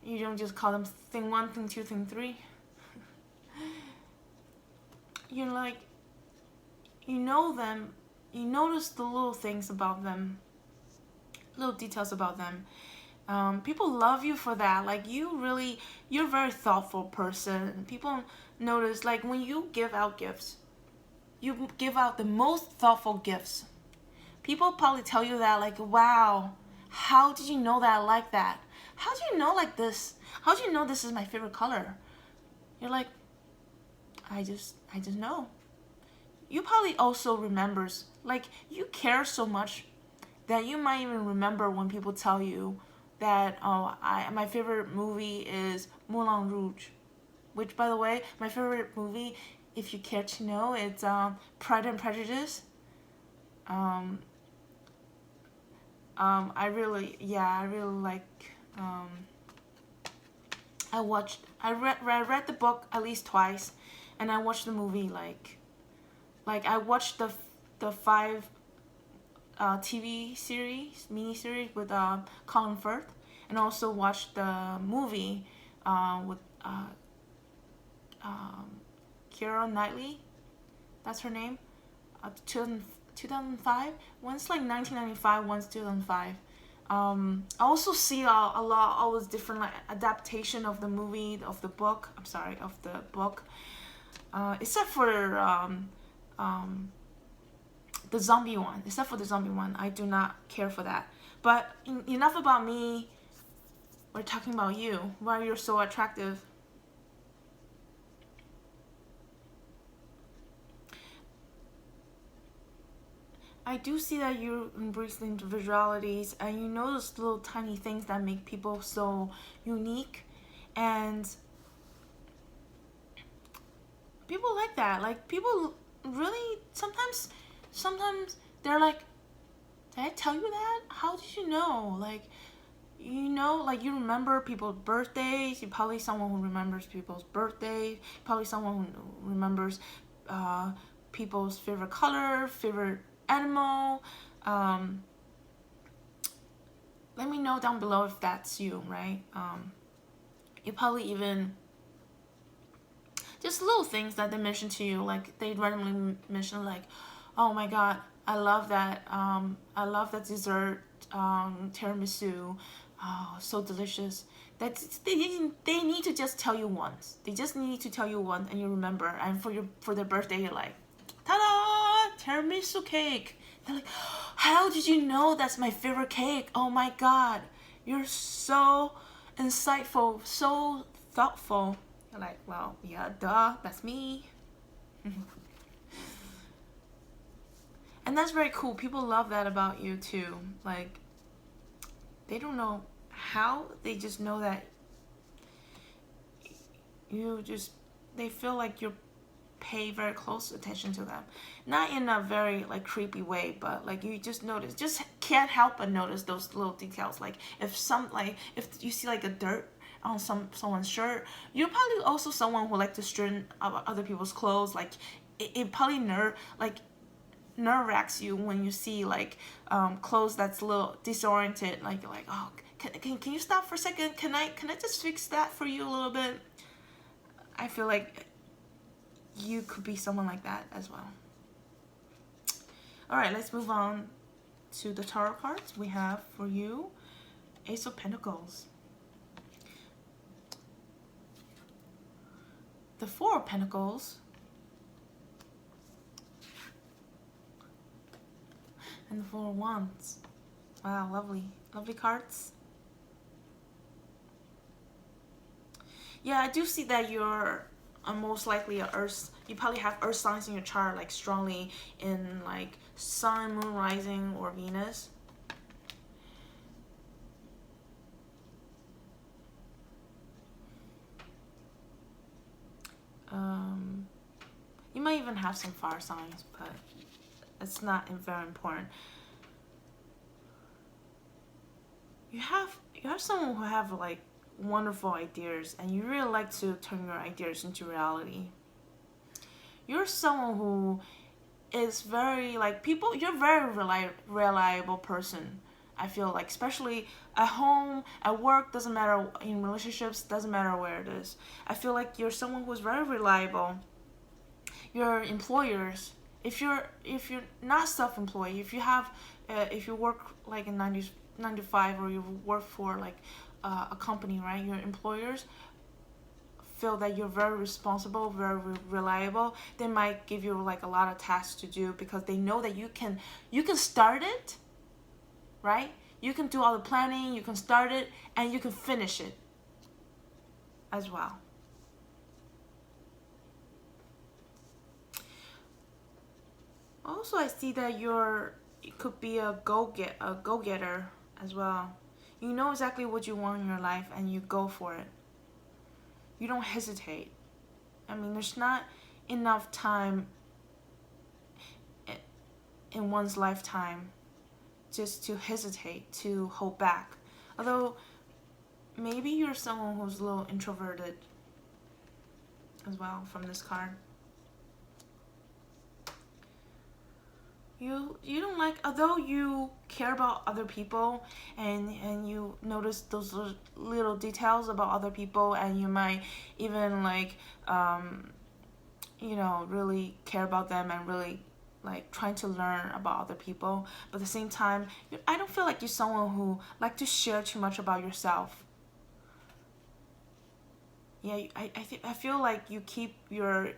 You don't just call them thing one, thing two, thing three. You're like, you know them, you notice the little things about them, little details about them. People love you for that. Like you're a very thoughtful person. People notice, like when you give out gifts, you give out the most thoughtful gifts. People probably tell you that, like, wow, how did you know that I like that? How do you know like this? How do you know this is my favorite color? You're like, I just know. You probably also remembers, like you care so much that you might even remember when people tell you that, oh, my favorite movie is Moulin Rouge, which, by the way, my favorite movie, if you care to know, it's Pride and Prejudice. I really like. I read the book at least twice, and I watched the movie like I watched the 5 TV series, mini series with Colin Firth, and also watched the movie with Keira Knightley. That's her name. 2005. One's like 1995. One's 2005. I also see all those different like adaptation of the movie, of the book. I'm sorry, of the book. Except for the zombie one. Except for the zombie one, I do not care for that. But enough about me. We're talking about you. Why you're so attractive. I do see that you embrace the individualities, and you know those little tiny things that make people so unique, and people like that. Like people really sometimes they're like, did I tell you that? How did you know? Like, you know, like you remember people's birthdays. You're probably someone who remembers people's birthdays. Probably someone who remembers people's favorite color, favorite animal. Let me know down below if that's you, right? You probably even just little things that they mention to you, like they randomly mention like, oh my god, I love that dessert, tiramisu, oh, so delicious. That's they need to just tell you once. They just need to tell you once, and you remember. And for their birthday, you're like, ta-da, tiramisu cake. They're like, how did you know that's my favorite cake? Oh my god, you're so insightful, so thoughtful. You're like, well, yeah, duh, that's me. And that's very cool. People love that about you too. Like, they don't know how, they just know that they feel like you pay very close attention to them. Not in a very like creepy way, but like you just can't help but notice those little details. Like if you see like a dirt on someone's shirt, you're probably also someone who like to straighten other people's clothes. Like it probably nerve wracks you when you see like clothes that's a little disoriented. Like you're like, oh, can you stop for a second? Can I just fix that for you a little bit? I feel like you could be someone like that as well. All right, let's move on to the tarot cards we have for you. Ace of Pentacles, the Four of Pentacles, and the Four of Wands. Wow, lovely cards. Yeah, I do see that you're most likely a Earth. You probably have Earth signs in your chart, like strongly in like Sun, Moon, Rising, or Venus. even have some fire signs, but it's not very important. You have someone who have like wonderful ideas, and you really like to turn your ideas into reality. You're someone who is very like people. You're a very reliable person. I feel like, especially at home, at work, doesn't matter, in relationships, doesn't matter where it is. I feel like you're someone who's very reliable. Your employers, if you're not self-employed, if you work like in 9 to 5, or you work for like a company, right? Your employers feel that you're very responsible, very reliable. They might give you like a lot of tasks to do because they know that you can start it, right? You can do all the planning, you can start it, and you can finish it as well. Also, I see that you could be a go-getter as well. You know exactly what you want in your life, and you go for it. You don't hesitate. I mean, there's not enough time in one's lifetime just to hesitate, to hold back. Although maybe you're someone who's a little introverted as well from this card. You don't like, although you care about other people, and you notice those little details about other people, and you might even like really care about them, and really like trying to learn about other people. But at the same time, I don't feel like you're someone who like to share too much about yourself. Yeah, I feel like you keep your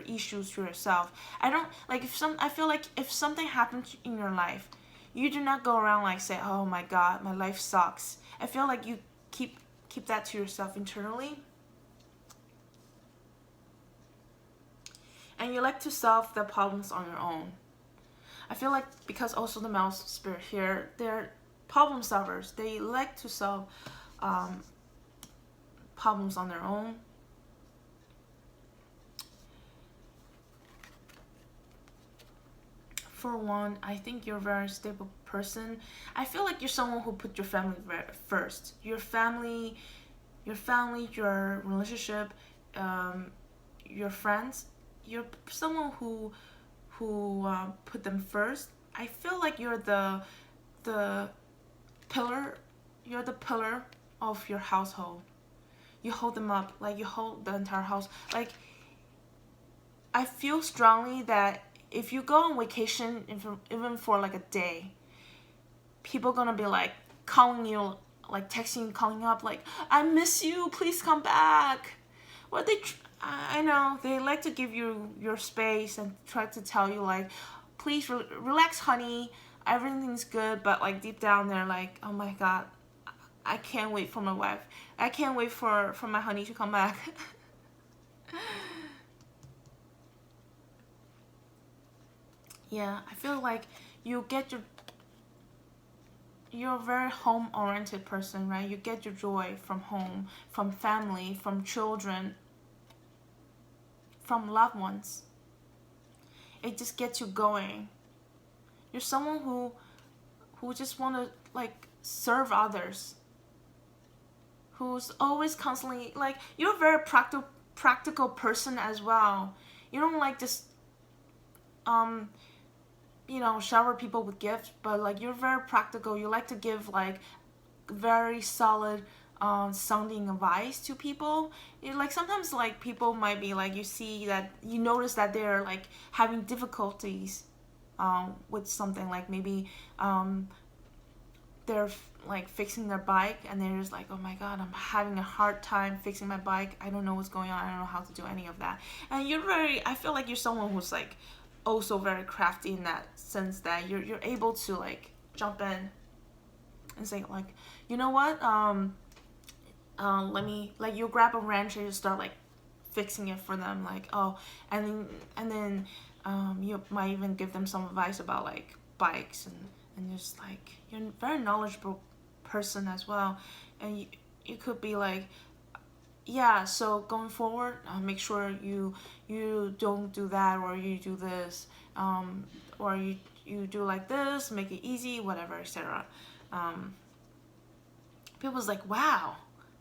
issues to yourself. I don't like I feel like if something happens in your life, you do not go around like say, "Oh my God, my life sucks." I feel like you keep that to yourself internally. And you like to solve the problems on your own. I feel like because also the mouse spirit here, they're problem solvers. They like to solve problems on their own. For one, I think you're a very stable person. I feel like you're someone who put your family first. Your family, your relationship, your friends. You're someone who put them first. I feel like you're the pillar. You're the pillar of your household. You hold them up, like you hold the entire house. Like, I feel strongly that if you go on vacation, even for like a day, people gonna be like calling you, like texting you, calling up, like, "I miss you, please come back." What I know they like to give you your space and try to tell you like, "Please relax, honey, everything's good." But like deep down, they're like, "Oh my God, I can't wait for my wife. I can't wait for my honey to come back." Yeah, I feel like you're a very home-oriented person, right? You get your joy from home, from family, from children, from loved ones. It just gets you going. You're someone who just want to like serve others. Who's always constantly like, you're a very practical person as well. You don't like just shower people with gifts, but like you're very practical. You like to give like very solid sounding advice to people. Like sometimes like people might be like, you notice that they're like having difficulties with something, like maybe they're like fixing their bike, and they're just like, "Oh my God, I'm having a hard time fixing my bike. I don't know what's going on. I don't know how to do any of that." And I feel like you're someone who's like also very crafty in that sense, that you're able to like jump in and say like, "You know what, let me," like you grab a wrench and you start like fixing it for them, like, oh, and then you might even give them some advice about like bikes, and just like you're a very knowledgeable person as well. And you could be like, yeah, so going forward, make sure you don't do that, or you do this, or you do like this, make it easy, whatever, etc. um, People's like, wow,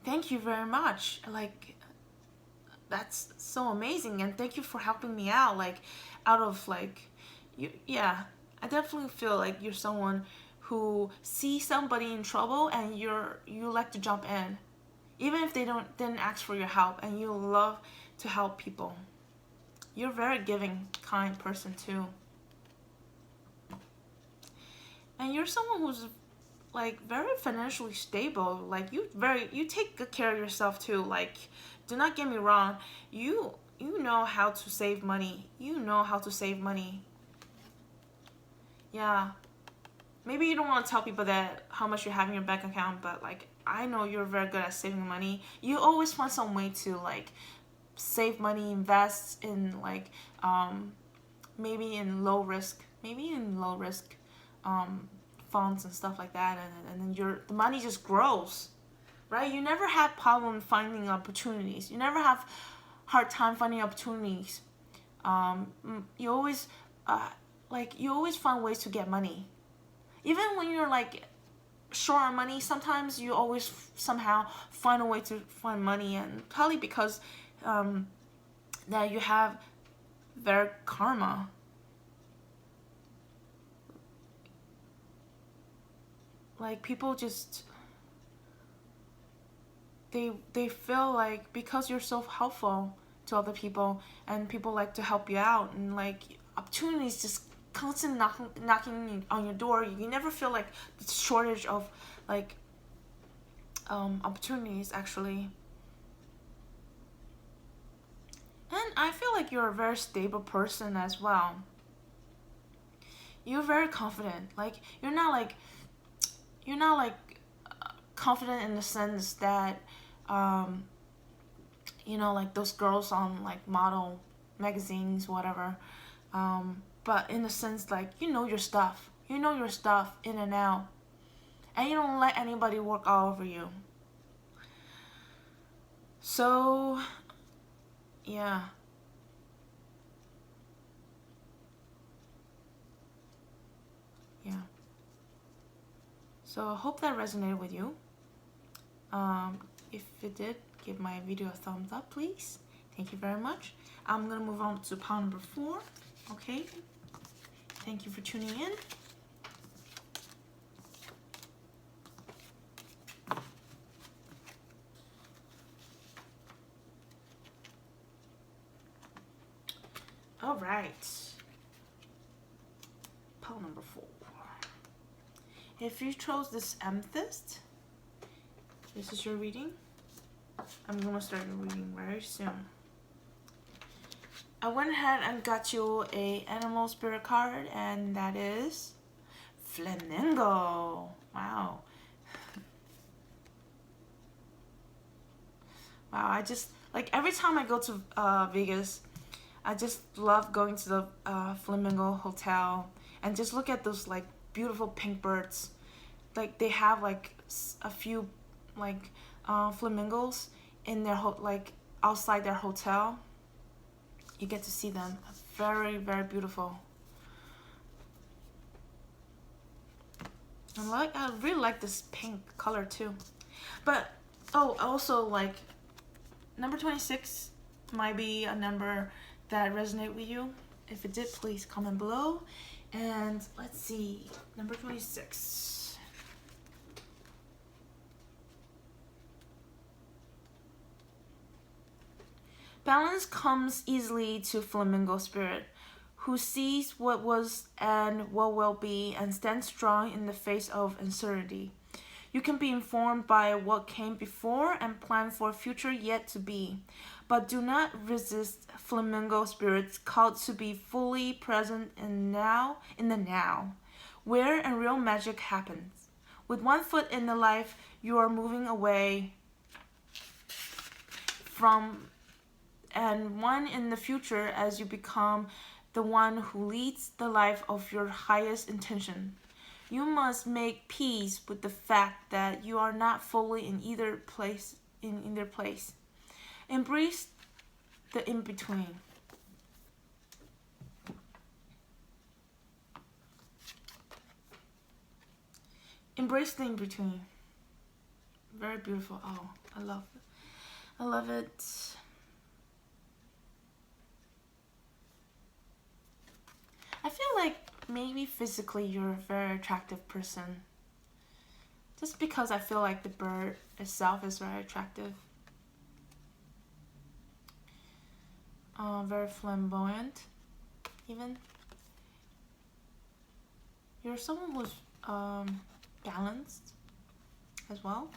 thank you very much, like that's so amazing, and thank you for helping me out, like out of like you. Yeah, I definitely feel like you're someone who sees somebody in trouble and you like to jump in, even if they didn't ask for your help, and you love to help people. You're a very giving, kind person too. And you're someone who's like very financially stable. Like you take good care of yourself too. Like, do not get me wrong, you know how to save money. You know how to save money. Yeah. Maybe you don't want to tell people that how much you have in your bank account, but like I know you're very good at saving money. You always find some way to like save money, invest in like maybe in low risk um, funds and stuff like that, and then the money just grows, right? You never have problem finding opportunities. You never have hard time finding opportunities. You always you always find ways to get money, even when you're like short on money. Sometimes you always somehow find a way to find money, and probably because that you have their karma. Like people just they feel like because you're so helpful to other people, and people like to help you out, and like opportunities just constantly knocking on your door. You never feel like the shortage of like opportunities actually. And I feel like you're a very stable person as well. You're very confident. Like you're not like confident in the sense that um, like those girls on like model magazines, whatever. But in the sense like your stuff. You know your stuff in and out, and you don't let anybody work all over you. So yeah, yeah. So I hope that resonated with you. Um, if it did, give my video a thumbs up, please. Thank you very much. I'm gonna move on to pile number 4. Okay. Thank you for tuning in. All right. Pile number 4. If you chose this amethyst, this is your reading. I'm gonna start your reading very soon. I went ahead and got you a animal spirit card, and that is flamingo. Wow. Wow, I just like every time I go to Vegas, I just love going to the Flamingo Hotel and just look at those like beautiful pink birds. Like they have like a few like flamingos in their like outside their hotel. You get to see them. Very, very beautiful. I really like this pink color too. But oh, also like number 26 might be a number that resonate with you. If it did, please comment below. And let's see, number 26. Balance comes easily to flamingo spirit, who sees what was and what will be and stands strong in the face of uncertainty. You can be informed by what came before and plan for a future yet to be, but do not resist flamingo spirits called to be fully present in the now, where and real magic happens. With one foot in the life, you are moving away from, and one in the future as you become the one who leads the life of your highest intention. You must make peace with the fact that you are not fully in either place. Embrace the in-between. Embrace the in-between. Very beautiful. Oh, I love it. I love it. I feel like maybe physically you're a very attractive person. Just because I feel like the bird itself is very attractive. Very flamboyant, even. You're someone who's balanced as well.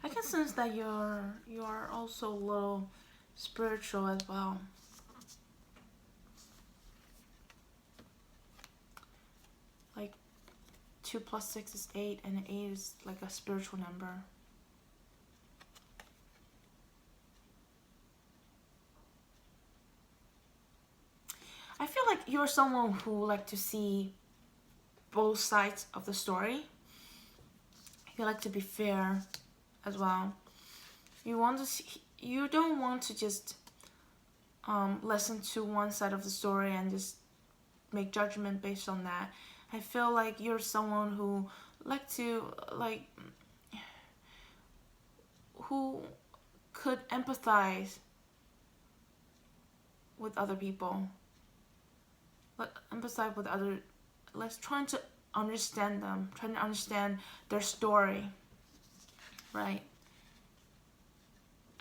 I can sense that you're also a little spiritual as well. Like 2 + 6 is 8, and 8 is like a spiritual number. I feel like you're someone who like to see both sides of the story. You like to be fair as well. You want to see, you don't want to just listen to one side of the story and just make judgment based on that. I feel like you're someone who who could empathize with other people. Empathize with other, trying to understand them, trying to understand their story, right?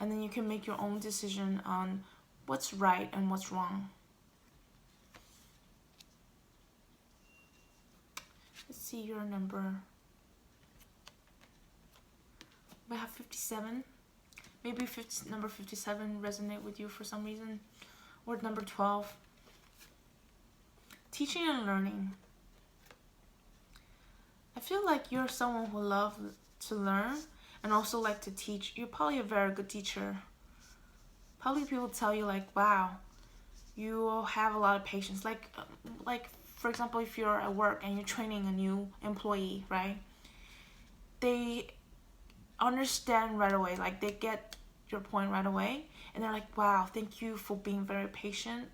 And then you can make your own decision on what's right and what's wrong. Let's see your number. We have 57. Maybe number 57 resonate with you for some reason. Or number 12. Teaching and learning. I feel like you're someone who loves to learn and also like to teach. You're probably a very good teacher. Probably people tell you like, wow, you have a lot of patience. Like for example, if you're at work and you're training a new employee, right? They understand right away. Like they get your point right away. And they're like, wow, thank you for being very patient.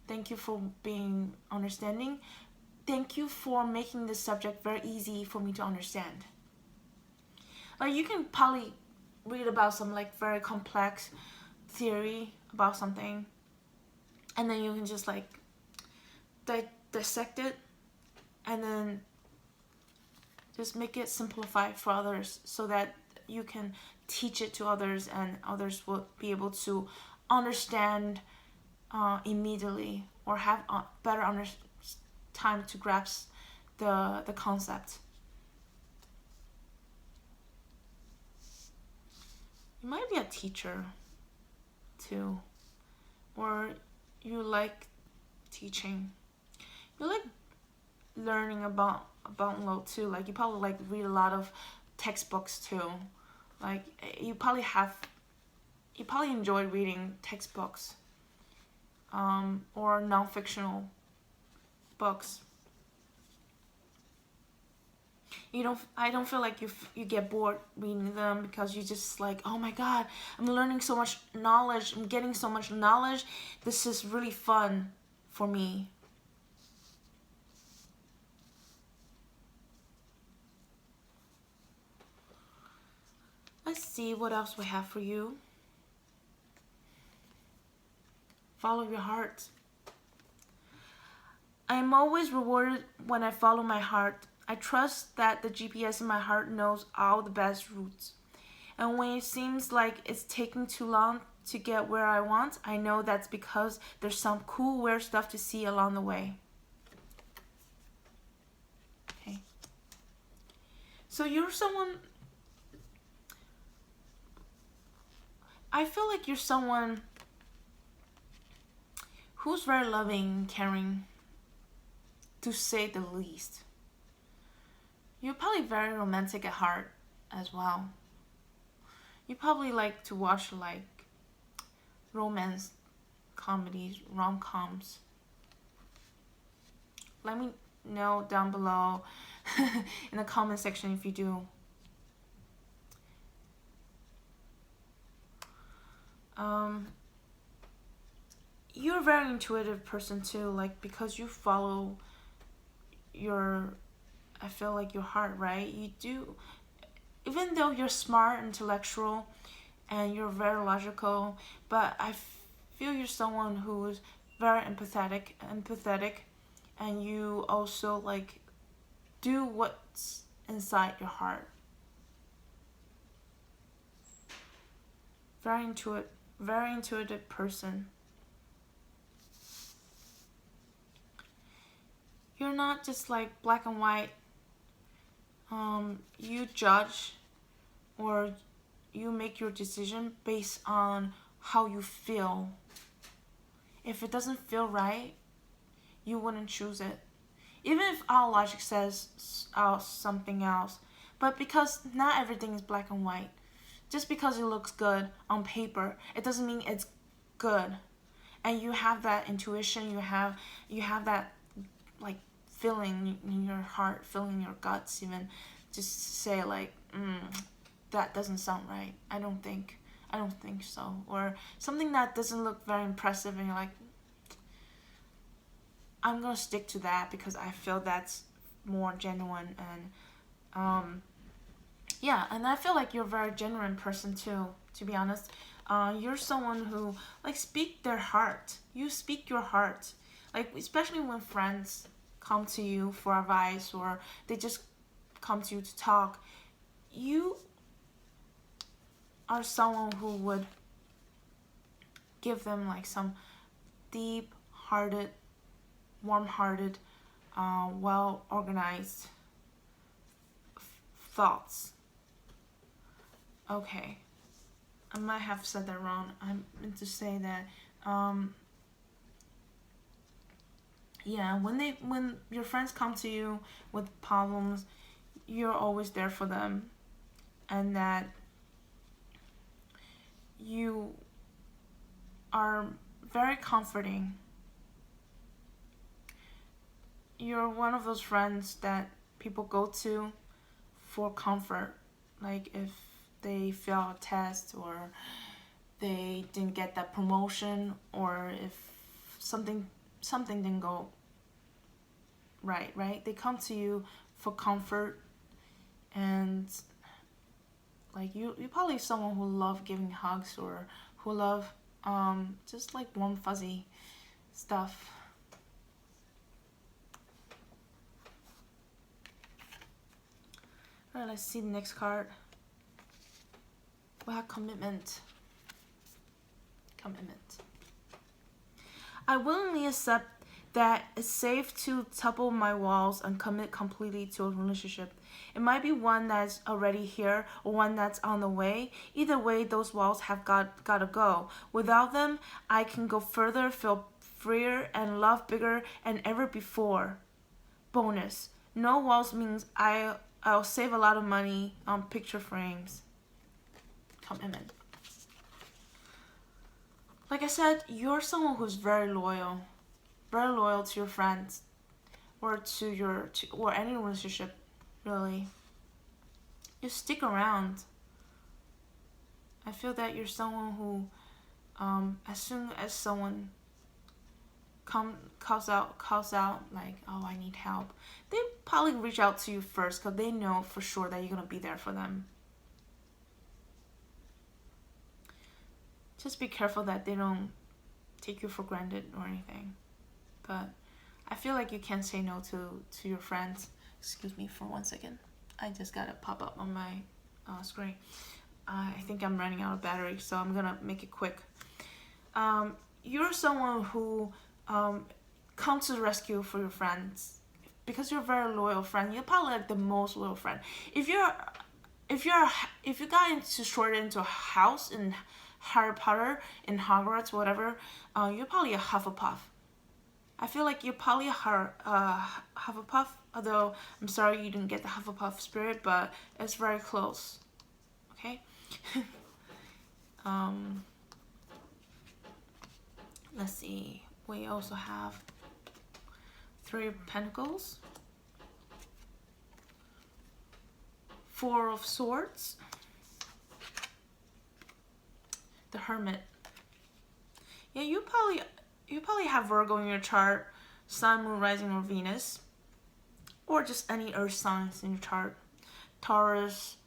Thank you for being understanding. Thank you for making this subject very easy for me to understand. Like you can probably read about some like very complex theory about something, and then you can just like dissect it and then just make it simplified for others so that you can teach it to others and others will be able to understand immediately or have better time to grasp the concept. You might be a teacher too, or you like teaching. You like learning about law too. Like you probably like read a lot of textbooks too. Like you probably enjoy reading textbooks or non-fictional books. I don't feel like you get bored reading them because you just like, oh my god, I'm learning so much knowledge, I'm getting so much knowledge, this is really fun for me. Let's see what else we have for you. Follow your heart. I am always rewarded when I follow my heart. I trust that the GPS in my heart knows all the best routes. And when it seems like it's taking too long to get where I want, I know that's because there's some cool, weird stuff to see along the way. Okay. So you're someone... I feel like you're someone who's very loving, caring, to say the least. You're probably very romantic at heart as well. You probably like to watch like romance comedies, rom-coms. Let me know down below in the comment section if you do. You're a very intuitive person too, like, because you follow your, I feel like, your heart, right? You do, even though you're smart, intellectual, and you're very logical, but I feel you're someone who's very empathetic, and you also like do what's inside your heart. Very intuitive person. You're not just like black and white. You judge, or you make your decision based on how you feel. If it doesn't feel right, you wouldn't choose it. Even if our logic says something else. But because not everything is black and white. Just because it looks good on paper, it doesn't mean it's good. And you have that intuition, you have that like feeling in your heart, feeling in your guts even, just say like, that doesn't sound right. I don't think so. Or something that doesn't look very impressive and you're like, I'm gonna stick to that because I feel that's more genuine. And yeah, and I feel like you're a very genuine person too, to be honest. You're someone who like speak their heart. You speak your heart, like especially when friends come to you for advice or they just come to you to talk. You are someone who would give them like some deep-hearted, warm-hearted, well-organized thoughts. Okay, I might have said that wrong. I meant to say that yeah, when your friends come to you with problems, you're always there for them, and that you are very comforting. You're one of those friends that people go to for comfort, like if they fail a test or they didn't get that promotion, or if something didn't go right? They come to you for comfort, and like you're probably someone who love giving hugs or who love just like warm fuzzy stuff. Alright, let's see the next card. We have commitment. I willingly accept that it's safe to topple my walls and commit completely to a relationship. It might be one that's already here or one that's on the way. Either way, those walls have gotta go. Without them, I can go further, feel freer, and love bigger than ever before. Bonus. No walls means I'll save a lot of money on picture frames. Commitment. Like I said, you're someone who's very loyal to your friends, or to or any relationship, really. You stick around. I feel that you're someone who, as soon as someone calls out like, oh, I need help, they probably reach out to you first because they know for sure that you're gonna be there for them. Just be careful that they don't take you for granted or anything. But I feel like you can't say no to your friends. Excuse me for 1 second. I just got a pop up on my screen. I think I'm running out of battery, so I'm gonna make it quick. You're someone who comes to the rescue for your friends because you're a very loyal friend. You're probably like the most loyal friend. If you got into a house in Harry Potter, in Hogwarts, whatever, you're probably a Hufflepuff. I feel like you're probably a Hufflepuff, although I'm sorry you didn't get the Hufflepuff spirit, but it's very close. Okay? Let's see. We also have 3 of Pentacles. Four of Swords. The Hermit. Yeah, you probably have Virgo in your chart, Sun, Moon, Rising, or Venus, or just any Earth signs in your chart. Taurus,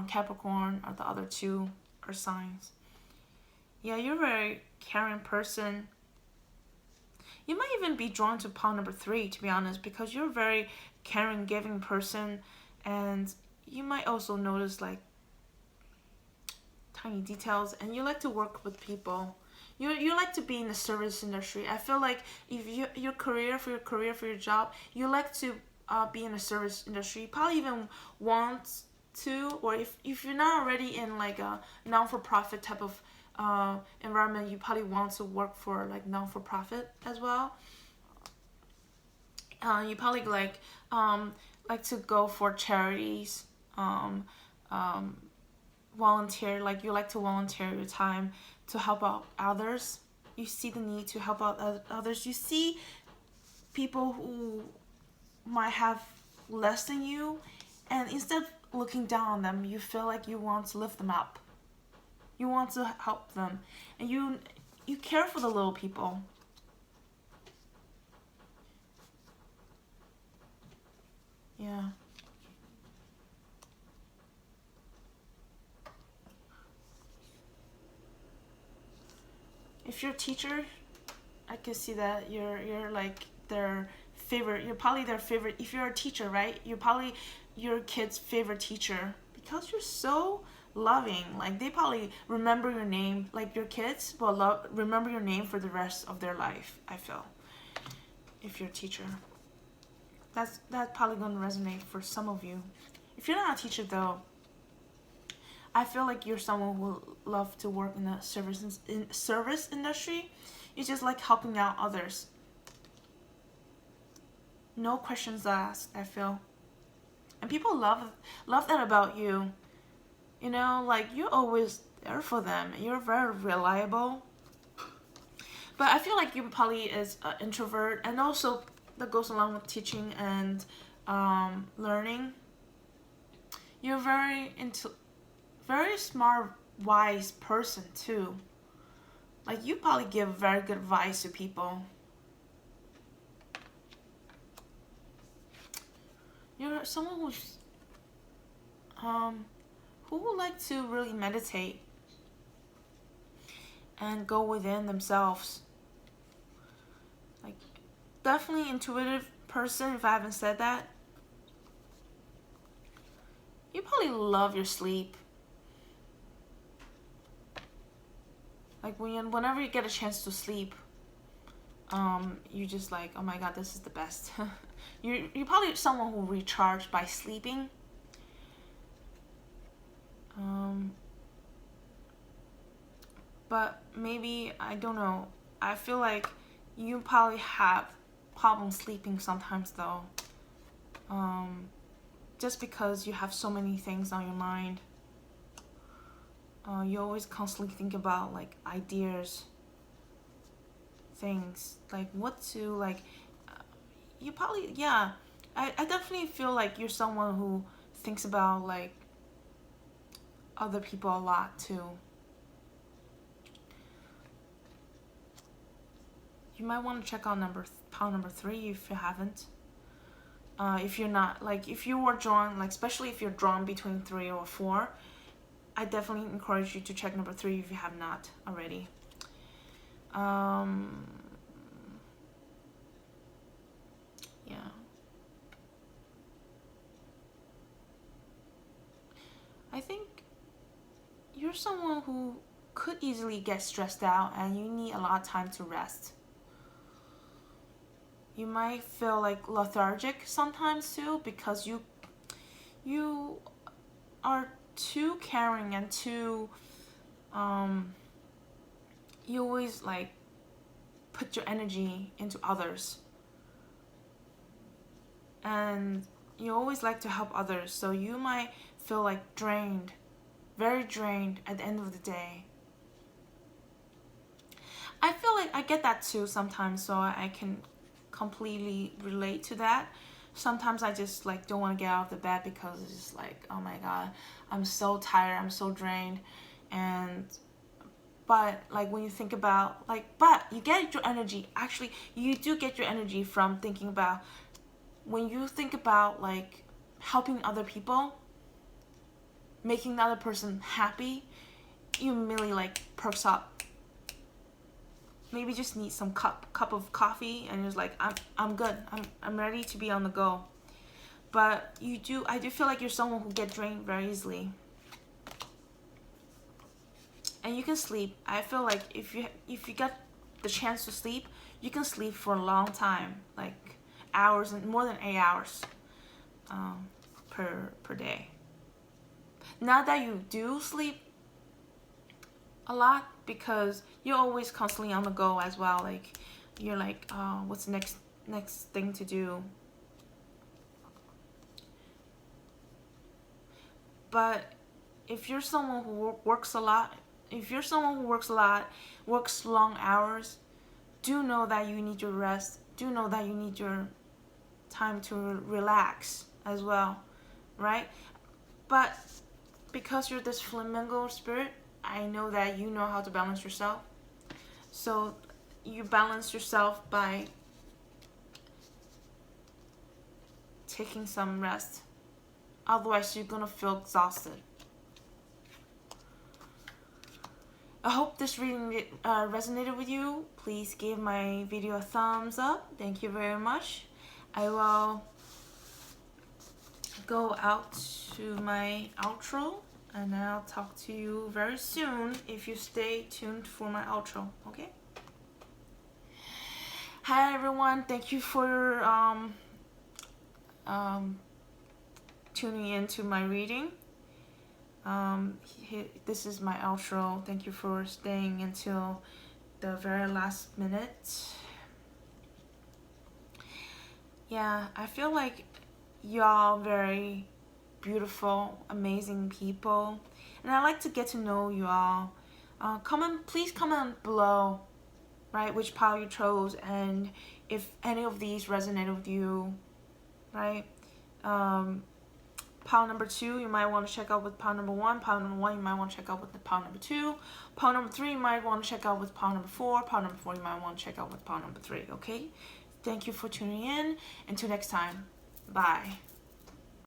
Capricorn are the other two Earth signs. Yeah, you're a very caring person. You might even be drawn to pile number 3, to be honest, because you're a very caring, giving person, and you might also notice like tiny details, and you like to work with people. You like to be in the service industry. I feel like if your career, for your job, you like to be in the service industry. You probably even want to, or if you're not already in like a non-for-profit type of environment, you probably want to work for like non-for-profit as well. You probably like to go for charities, volunteer, like you like to volunteer your time to help out others. You see the need to help out others. You see people who might have less than you, and instead of looking down on them, you feel like you want to lift them up. You want to help them, and you care for the little people. Yeah. If you're a teacher, I can see that you're like their favorite. You're probably their favorite. If you're a teacher, right? You're probably your kid's favorite teacher because you're so loving. Like they probably remember your name. Like your kids will remember your name for the rest of their life. I feel. If you're a teacher, that's probably gonna resonate for some of you. If you're not a teacher though, I feel like you're someone who love to work in the service industry. You just like helping out others. No questions asked, I feel. And people love that about you. You know, like you're always there for them. You're very reliable. But I feel like you probably is an introvert, and also that goes along with teaching and learning. You're very smart, wise person too. Like you probably give very good advice to people. You're someone who would like to really meditate and go within themselves. Like definitely intuitive person, if I haven't said that. You probably love your sleep. Like whenever you get a chance to sleep, you just like, oh my god, this is the best. You're probably someone who recharged by sleeping. But maybe, I don't know, I feel like you probably have problems sleeping sometimes though. Just because you have so many things on your mind. You always constantly think about like ideas, things, like what to like. You probably, yeah. I definitely feel like you're someone who thinks about like other people a lot too. You might want to check out pile number 3 if you haven't. If you're not, like if you were drawn, like especially if you're drawn between 3 or 4, I definitely encourage you to check number 3 if you have not already. Yeah. I think you're someone who could easily get stressed out and you need a lot of time to rest. You might feel like lethargic sometimes too because you are too caring and too you always like put your energy into others, and you always like to help others, so you might feel like drained, very drained at the end of the day. I feel like I get that too sometimes, so I can completely relate to that. sometimes I just like don't want to get out of the bed because it's just like, oh my god, I'm so tired, I'm so drained. And but like when you think about like, but you get your energy, actually you do get your energy from thinking about, when you think about like helping other people, making the other person happy, you immediately like perks up. Maybe just need some cup of coffee and just like, I'm good, I'm ready to be on the go. But I do feel like you're someone who get drained very easily. And you can sleep. I feel like if you get the chance to sleep, you can sleep for a long time, like hours, and more than 8 hours per day. Not that you do sleep a lot, because you're always constantly on the go as well. Like you're like, what's the next thing to do? But if you're someone who works a lot, works long hours, do know that you need your rest. Do know that you need your time to relax as well, right? But because you're this flamingo spirit, I know that you know how to balance yourself. So you balance yourself by taking some rest. Otherwise, you're gonna feel exhausted. I hope this reading resonated with you. Please give my video a thumbs up. Thank you very much. I will go out to my outro, and I'll talk to you very soon if you stay tuned for my outro, okay? Hi everyone, thank you for tuning in to my reading. This is my outro. Thank you for staying until the very last minute. Yeah, I feel like y'all very beautiful, amazing people, and I like to get to know you all. Please comment below, right, which pile you chose, and if any of these resonated with you, right? Pile number 2, you might want to check out with pile number 1. Pile number 1, you might want to check out with the pile number 2. Pile number 3, you might want to check out with pile number 4. Pile number 4, you might want to check out with pile number 3, okay? Thank you for tuning in. Until next time, bye.